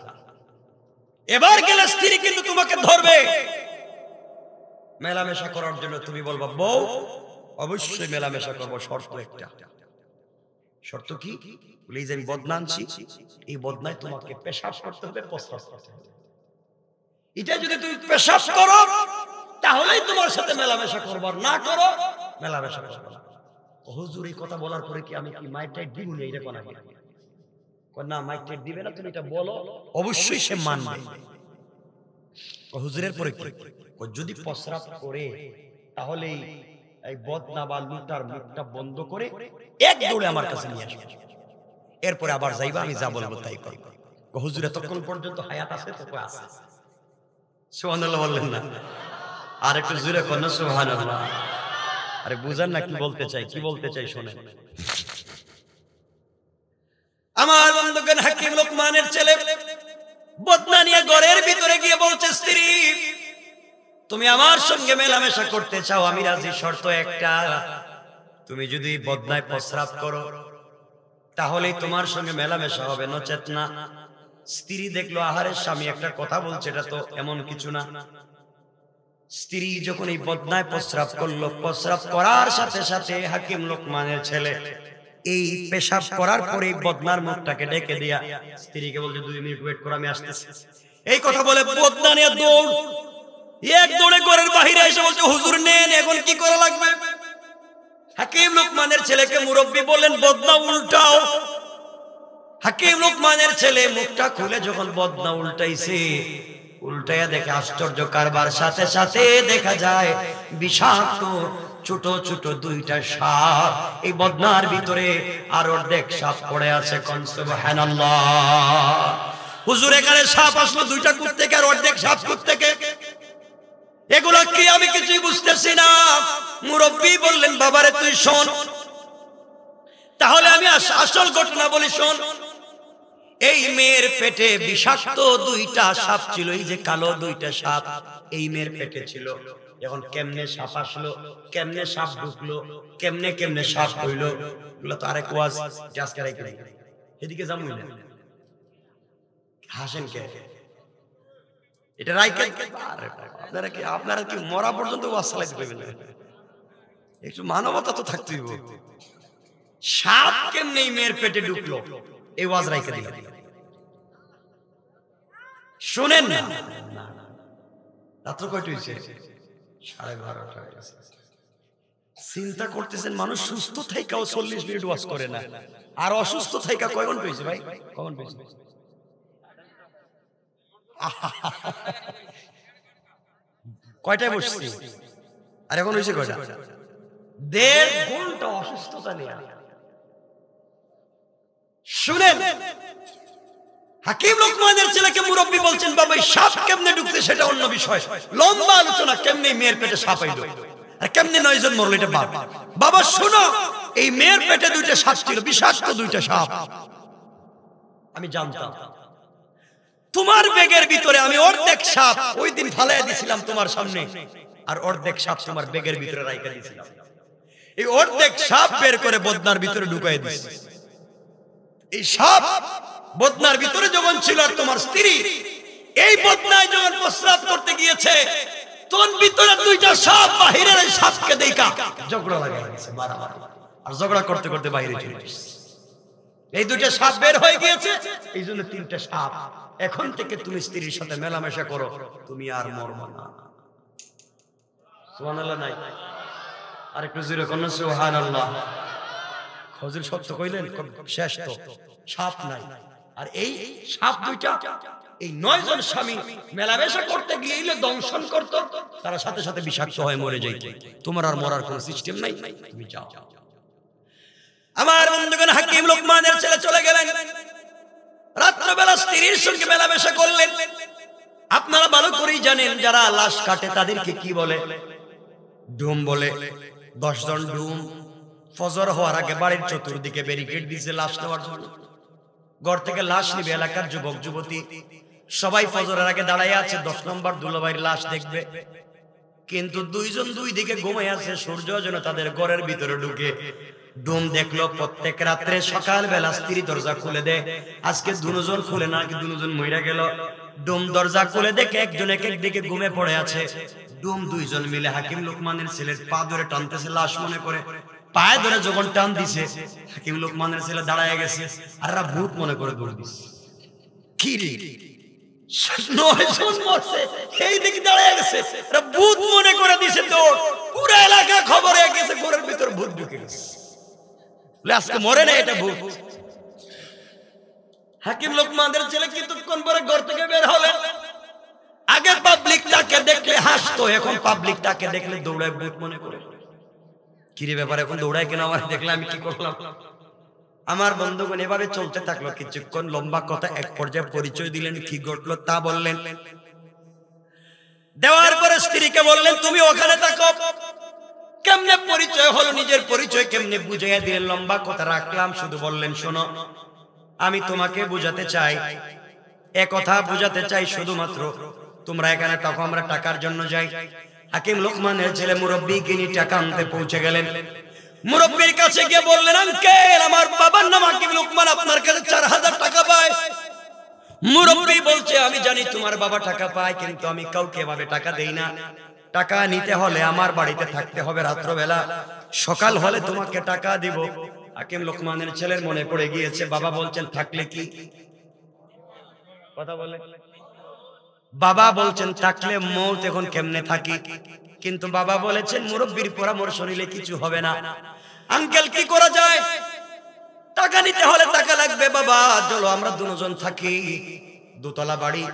এবার গেলে স্ত্রী কিন্তু তোমাকে ধরবে। মেলামেশা করার জন্য তুমি বলবা, বউ অবশ্যই মেলামেশা করবো, শর্ত একটা। শর্ত কি? বলে যে আমি বদনা আনছি, এই বদনায় তোমাকে পেশাব করতে হবে, প্রস্রাব করতে হবে। এটা যদি তুমি পেশাব করো তাহলেই তোমার সাথে মেলামেশা করবো, আর না করো মেলামেশা করবো না। হুজুর এই কথা বলার পরে কি আমি কি মাইক টাইট দিব না? এটা কোনা না, মাইক টাইট দিবে না, তুমি এটা বলো, অবশ্যই সে মানবে। হুজুরের পরে কি? যদি প্রস্রাব করে তাহলে এই বদনা বা লুটার মুখটা বন্ধ করে এক দৌড়ে আমার কাছে নিয়ে আসবে, এরপরে আবার যাইবা, আমি যা বলবো তাই করবো। হুজুর এতক্ষণ পর্যন্ত হায়াত আছে তো? আছে। সুবহানাল্লাহ বললেন না? আর একটু জোরে কোন সুবহানাল্লাহ। আরে বুঝেন না কি বলতে চাই, কি বলতে চাই শোনেন। আমার বন্ধুগণ, হাকিম লোকমানের ছেলে বদনা নিয়ে ঘরের ভিতরে গিয়ে বলছে, স্ত্রী তুমি আমার সঙ্গে মেলামেশা করতে চাও, আমি রাজি, শর্ত একটা, তুমি যদি বদনায় প্রস্রাব করো তাহলেই তোমার সঙ্গে মেলামেশা হবে, নচেত না। স্ত্রী দেখলো আহারের স্বামী একটা কথা বলছে, এটা তো এমন কিছু না। স্ত্রী যখন এই বদনায় প্রস্রাব করলো, প্রস্রাব করার সাথে সাথে হাকিম লোকমানের ছেলে এই পেশাব করার পরে বদনার মুখটাকে ডেকে দিয়া স্ত্রীকে বলছে, 2 মিনিট ওয়েট করো, আমি আসতেছি। এই কথা বলে বদনা নিয়ে দৌড়, এক দৌড়ে ঘরের বাহিরে এসে বলছে, হুজুর নেন, এখন কি করা লাগবে? হাকিম লোকমানের ছেলেকে মুরব্বি বললেন, বদনা উল্টাও। হাকিম লোকমানের ছেলে মুখটা খুলে যখন বদনা উল্টাইছে, উল্টাইয়া দেখে আশ্চর্য কারবার, সাথে সাথে দেখা যায় বিষাক্ত ছোট ছোট 2টা সাপ এই বদনার ভিতরে, আর অর্ধেক সাপ পড়ে আছে। কোন সুবহানাল্লাহ। হুজুর এখানে সাপ আসলো 2টা কোথা থেকে, আর অর্ধেক সাপ কোথা থেকে? এগুলা কি আমি কিছুই বুঝতেছি না। মুরব্বি বললেন, বাবারে তুই শোন, তাহলে আমি আসল ঘটনা বলি, শোন। এই মেয়ের পেটে বিষাক্ত 2টা সাপ ছিল, এই যে কালো 2টা সাপ এই মেয়ের পেটে ছিল। এখন কেমনে সাপ আসলো, কেমনে সাপ ঢুকলো, কেমনে কেমনে সাপ হইলো, এগুলো তো আরেক ওয়াজ, আজকে রাইখে রাইখে এদিকে যামুই না। হাসেন কে? এটা রাইখে আপনারা কি মরা পর্যন্ত ওয়াজ চালাইতে পারবেন? একটু মানবতা তো থাকতেই হবে। সাপ কেমনে এই মেয়ের পেটে ঢুকলো, এই ওয়াজ রাইখে দিলাম, শুনেন না। রাত্র কয়টা হয়েছে? 12:30। চিন্তা করতেছেন, মানুষ সুস্থ থাইকাও 40 মিনিট ওয়াজ করে না, আর অসুস্থ থাইকা কয় ঘন্টা হয়েছে ভাই? কখন হয়েছে? কয়টায় বসছি? আর এখন হয়েছে কয়টা? 1.5 ঘন্টা অসুস্থতা নিয়ে। শুনেন, হাকিম লোকমানের ছেলেকে মুরব্বি বলছেন, বাবা এই সাপ কেমনে ঢুকছে সেটা অন্য বিষয়, লম্বা আলোচনা, কেমনে মেয়ের পেটে সাপ আইলো আর কেমনে 9 জন মরলো এটা বাপ। বাবা শোনো, এই মেয়ের পেটে 2টা সাপ ছিল, বিষাক্ত 2টা সাপ। আমি জানতাম তোমার ব্যাগের ভিতরে আমি অর্ধেক সাপ ওই দিন ফালাইয়া দিছিলাম তোমার সামনে, আর অর্ধেক সাপ তোমার ব্যাগের ভিতরে রাইখা দিছিলাম। এই অর্ধেক সাপ বের করে বদনার ভিতরে ঢুকাই দিছি। এই সাপ বদনার ভিতরে যখন ছিল, আর তোমার স্ত্রী এই বদনায় যখন প্রস্রাব করতে গিয়েছে, তোর ভিতরে 2টা সাপ বাহিরের এই সাপকে দেখা ঝগড়া লাগা গেছে, মারামারি, আর ঝগড়া করতে করতে বাইরে চলে গেছে। এই 2টা সাপ বের হয়ে গিয়েছে, এই জন্য 3টা সাপ। এখন থেকে তুমি স্ত্রীর সাথে মেলামেশা করো, তুমি আর মরবা না। সুবহানাল্লাহ নাই? আর একটু জোরে কোন সুবহানাল্লাহ। হুজুর সত্য কইলেন, শেষ তো সাপ নাই। আর এই সাপ 2টা, এই 9 জন স্বামী মেলামেশা করতে গিয়ে দংশন করত, তারা সাথে সাথে বিষাক্ত হয়ে মরে যাইত। তোমার আর মরার কোনো সিস্টেম নাই, তুমি যাও। আমার বন্ধুগণ, হাকিম লোকমানের ছেলে চলে গেলেন, রাত্রবেলা স্ত্রীর সঙ্গে মেলামেশা করলেন। আপনারা ভালো করেই জানেন, যারা লাশ কাটে তাদেরকে কি বলে? ডুম বলে। 10 জন ডুম ফজর হওয়ার আগে বাড়ির চতুর্দিকে ব্যারিকেড দিয়েছে লাশ নেওয়ার জন্য। ঘর থেকে লাশ নিবে এলাকার যুবক যুবতী সবাই ফজরের আগে দাঁড়ায় আছে, 10 নম্বর দুলাভাইয়ের লাশ দেখবে। কিন্তু দুইজন দুই দিকে ঘুমায় আছে, সূর্য যেন তাদের ঘরের ভিতরে ঢুকে। ডুম দেখলো প্রত্যেক রাত্রে সকাল বেলা স্ত্রী দরজা খুলে দেয়। আজকে দুজন খুলে না, কি দুজন মইরা গেল। ডুম দরজা খুলে দেখে একজন এক দিকে ঘুমে পড়ে আছে। ডুম দুইজন মিলে হাকিম লোকমানের ছেলের পা ধরে টানতেছে, লাশ মনে করে। পায়ে ধরে যখন টান দিছে, হাকিম লোকমানের ছেলে দাঁড়ায় গেছে, আর ভূত মনে করে দৌড় দিছে। কি রে, 9 জন মরছে, এই দিকে দাঁড়ায় গেছে, ভূত মনে করে দিছে দৌড়। পুরো এলাকা খবর হয়ে গেছে, ঘরের ভিতর ভূত ঢুকে গেছে। আজকে মরে না, এটা ভূত। হাকিম লোকমানের ছেলে কিছুক্ষণ পরে ঘর থেকে বের হলেন। আগে পাবলিক তাকে দেখলে হাসতো, এখন পাবলিক তাকে দেখলে দৌড়ায় ভূত মনে করে। কি রে ব্যাপার, এখন দৌড়ায় কেন? আমার দেখলে আমি কি করলাম? আমার বন্ধুগণ এভাবে চলতে থাকলো কিছুক্ষণ, লম্বা কথা। এক পর্যায়ে পরিচয় দিলেন, কি ঘটলো তা বললেন। দেওয়ার পরে স্ত্রীকে বললেন, তুমি ওখানে থাকো। কেমনে পরিচয় হলো, নিজের পরিচয় কেমনে বুঝাইয়া দিলেন। লম্বা কথা রাখলাম, শুধু বললেন, শোনো, আমি তোমাকে বুঝাতে চাই, কথা বুঝাতে চাই, শুধুমাত্র তোমরা এখানে থাকো, আমরা টাকার জন্য যাই। হাকিম লোকমানের ছেলে মুরব্বিকে নিয়ে টাকা আনতে পৌঁছে গেলেন। মুরব্বির কাছে গিয়ে বললেন, আঙ্কেল, আমার বাবার নাম হাকিম লোকমান, আপনার কাছে 4000 টাকা পায়। মুরব্বি বলছে, আমি জানি তোমার বাবা টাকা পায়, কিন্তু আমি কাউকে এভাবে টাকা দেই না। টাকা নিতে হলে আমার বাড়িতে থাকতে হবে রাত্রবেলা, সকাল হলে তোমাকে টাকা দিব। হাকিম লোকমানের ছেলের মনে পড়ে গিয়েছে, বাবা বলছেন থাকলে কি কথা বলে, বাবা বলছেন থাকলে মৌত, এখন কেমনে থাকি? কিন্তু বাবা বলেছেন, মুরব্বির পরামর্শ নিলে কিছু হবে না। আঙ্কেল, কি করা যায়? টাকা নিতে হলে টাকা লাগবে বাবা, চলো আমরা দুজন থাকি। দোতলা বাড়ি,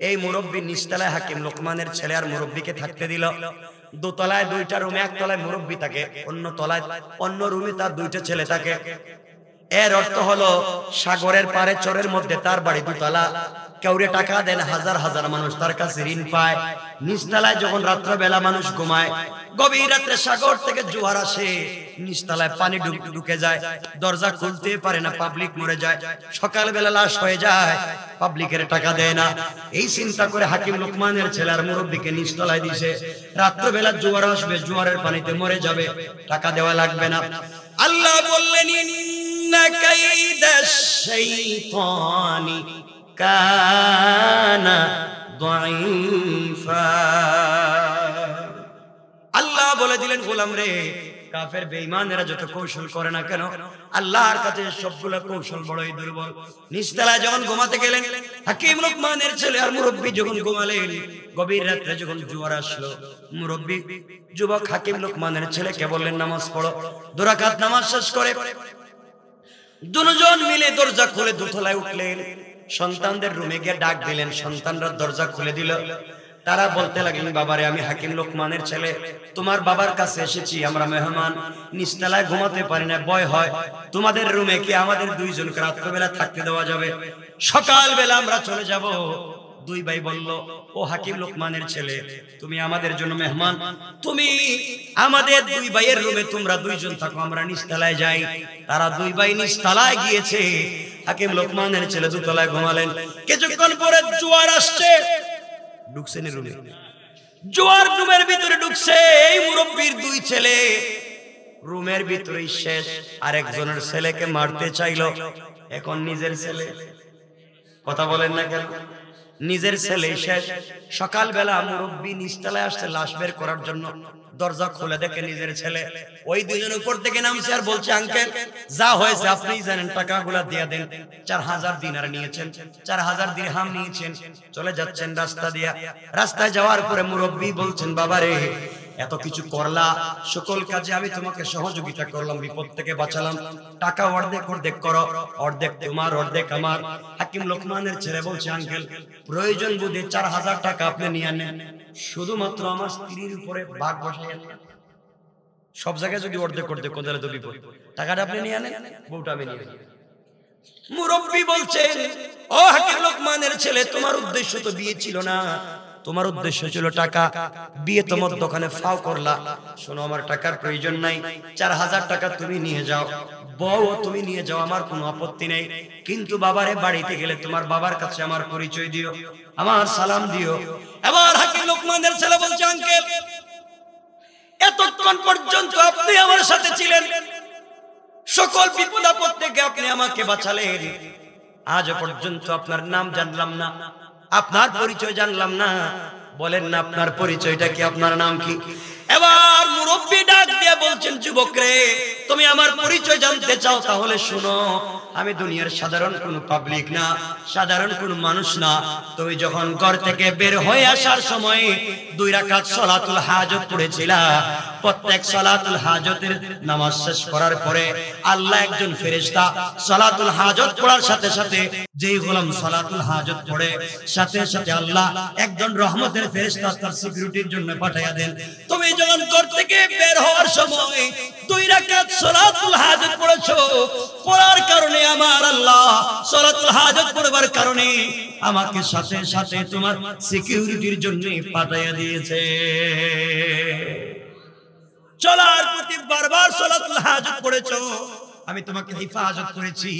এই মুরব্বি নিচতলায় হাকিম লোকমানের ছেলে আর মুরব্বিকে থাকতে দিল। দোতলায় 2টা রুমে, একতলায় মুরব্বি থাকে, অন্য তলায় অন্য রুমে তার 2টা ছেলে থাকে। এর অর্থ হলো সাগরের পারে চরের মধ্যে তার বাড়ি দোতলা। কাউরে টাকা দেন, হাজার হাজার মানুষ তার কাছে ঋণ পায়। নিচতলায় যখন রাত্রবেলা মানুষ ঘুমায়, গভীর রাত্রে সাগর থেকে জোয়ার আসে, নিচতলায় পানি ঢুকে যায়, দরজা খুলতে পারে না, পাবলিক মরে যায়। সকালবেলা লাশ হয়ে যায়, পাবলিকের টাকা দেয় না। এই চিন্তা করে হাকিম লোকমানের ছেলে আর মুরব্বিকে নিচতলায় দিছে। রাত্রবেলা জোয়ার আসবে, জোয়ারের পানিতে মরে যাবে, টাকা দেওয়া লাগবে না। আল্লাহ বললেন, ইন্না কাইদাশ শাইতানি কানা দাঈফা। আল্লাহ বলে দিলেন, গোলাম রে, কাফের বেঈমানেরা যত কৌশল করে না কেন, আল্লাহর কাছে সবগুলো কৌশল বড়ই দুর্বল। নিচতলায় যখন ঘুমাতে গেলেন, হাকিম লোকমানের ছেলে আর মুরব্বি যখন ঘুমালেন, গভীর রাত্রে যখন জোয়ার আসলো, মুরব্বি যুবক হাকিম লোকমানের ছেলেকে বললেন, নামাজ পড়ো। 2 রাকাত নামাজ শেষ করে দুজন মিলে দরজা খুলে দোতলায় উঠলেন। সন্তানদের রুমে গিয়ে ডাক দিলেন, সন্তানরা দরজা খুলে দিল। তারা বলতে লাগলেন, বাবারে, আমি হাকিম লোকমানের ছেলে, তোমার বাবার কাছে এসেছি, আমরা মেহমান, নিচতলায় ঘুমাতে পারি না, ভয় হয়। তোমাদের রুমে কি আমাদের 2 জনকে রাত্রবেলা থাকতে দেওয়া যাবে? সকালবেলা আমরা চলে যাব। 2 ভাই বলল, ও হাকিম লোকমানের ছেলে, তুমি আমাদের জন্য মেহমান, তুমি আমাদের 2 ভাইয়ের রুমে তোমরা 2 জন থাকো, আমরা নিচতলায় যাই। তারা 2 ভাই নিচতলায় গিয়েছে, হাকিম লোকমানের ছেলে দোতলায় ঘুমালেন। কিছুক্ষণ পরে জোয়ার আসছে, ঢুকছেন রুমে, জোয়ার রুমের ভিতরে ঢুকছে। এই মুরব্বির 2 ছেলে রুমের ভিতরেই শেষ। আরেকজনের ছেলেকে মারতে চাইলো, এখন নিজের ছেলে, কথা বলেন না কেন, নিজের ছেলে শেষ। সকালবেলা মুরব্বি নিচতলায় আসছে লাশ বের করার জন্য, দরজা খুলে দেখে নিজের ছেলে। ওই 2 জন উপর থেকে নামছে আর বলছে, আঙ্কেল, যা হয়েছে আপনিই জানেন, টাকাগুলা দিয়ে দেন। 4000 দিনার নিয়েছেন, 4000 দিরহাম নিয়েছেন, চলে যাচ্ছেন রাস্তা দিয়া। রাস্তায় যাওয়ার পরে মুরব্বি বলছেন, বাবারে, এত কিছু করলা, সকল কাজে আমি তোমাকে সহযোগিতা করলাম, বিপদ থেকে বাঁচালাম, টাকা অর্ধেক অর্ধেক করো, অর্ধেক তোমার অর্ধেক আমার। হাকিম লোকমানের ছেলে বলছে, আঙ্কেল, প্রয়োজন বুঝে 4000 টাকা আপনি নিয়ে নেন, শুধুমাত্র আমার স্ত্রীর উপরে ভাগ বসাইয়েন না। সব জায়গায় যদি অর্ধেক অর্ধেক কোথায় তো বিপদ, টাকাটা আপনি নিয়ে নেন, বউটা আমি নিয়ে নেন। মুরব্বি বলছেন, ও হাকিম লোকমানের ছেলে, তোমার উদ্দেশ্য তো বিয়ে ছিল না, তোমার উদ্দেশ্য ছিল টাকা, বিয়ে তোমার দোকানে ফাও করলা, শোনো আমার টাকার প্রয়োজন নাই, 4000 টাকা তুমি নিয়ে যাও, বউ তুমি নিয়ে যাও, আমার কোনো আপত্তি নেই, কিন্তু বাবারে বাড়িতে গেলে তোমার বাবার কাছে আমার পরিচয় দিও, আমার সালাম দিও। এবার হাকিম লোকমানের ছেলে বলছে, আঙ্কেল এতক্ষণ পর্যন্ত আপনি আমার সাথে ছিলেন, সকল বিপদ আপদ থেকে আপনি আমাকে বাঁচালেন, আজ পর্যন্ত আপনার নাম জানলাম না, আপনার পরিচয় জানলাম না, বলেন না আপনার পরিচয়টা কি, আপনার নাম কি? এবার মুরব্বি ডাক দিয়ে বলছেন, যুবক রে, তুমি আমার পরিচয় জানতে চাও, তাহলে শুনো, আমি দুনিয়ার সাধারণ কোনো পাবলিক না, সাধারণ কোনো মানুষ না। তুমি যখন ঘর থেকে বের হয়ে আসার সময় 2 রাকাত সালাতুল হাজত পড়েছিলা, প্রত্যেক সালাতুল হাজতের নামাজ শেষ করার পরে আল্লাহ একজন ফেরেশতা সালাতুল হাজত পড়ার সাথে সাথে, যেই গোলাম সালাতুল হাজত পড়ে, সাথে সাথে আল্লাহ একজন রহমতের ফেরেশতা তার সিকিউরিটির জন্য পাঠাইয়া দেন। তুমি যখন ঘর থেকে বের হওয়ার সময় 2 রাকাত সালাতুল হাজত পড়েছো, পড়ার কারণে আমার আল্লাহ সালাতুল হাজত পড়বার কারণে আমাকে সাথে সাথে তোমার সিকিউরিটির জন্য পাঠাইয়া দিয়েছে। চলার প্রতি বারবার সালাতুল হাজত পড়েছো, আমি তোমাকে হিফাজত করেছি,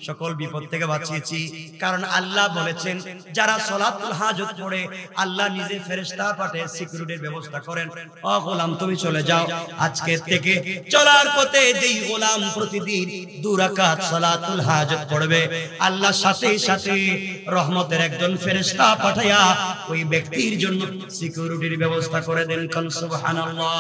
সকল বিপদ থেকে বাঁচিয়েছি, কারণ আল্লাহ বলেছেন যারা সালাতুল হাজত পড়ে আল্লাহ নিজে ফেরেশতা পাঠিয়ে সিকিউরিটির ব্যবস্থা করেন। ও গোলাম তুমি চলে যাও, আজকে থেকে চলার পথে যেই গোলাম প্রতিদিন 2 রাকাত সালাতুল হাজত পড়বে, আল্লাহ সাথে সাথে রহমতের একজন ফেরেশতা পাঠায়া ওই ব্যক্তির জন্য সিকিউরিটির ব্যবস্থা করে দেন। সুবহানাল্লাহ।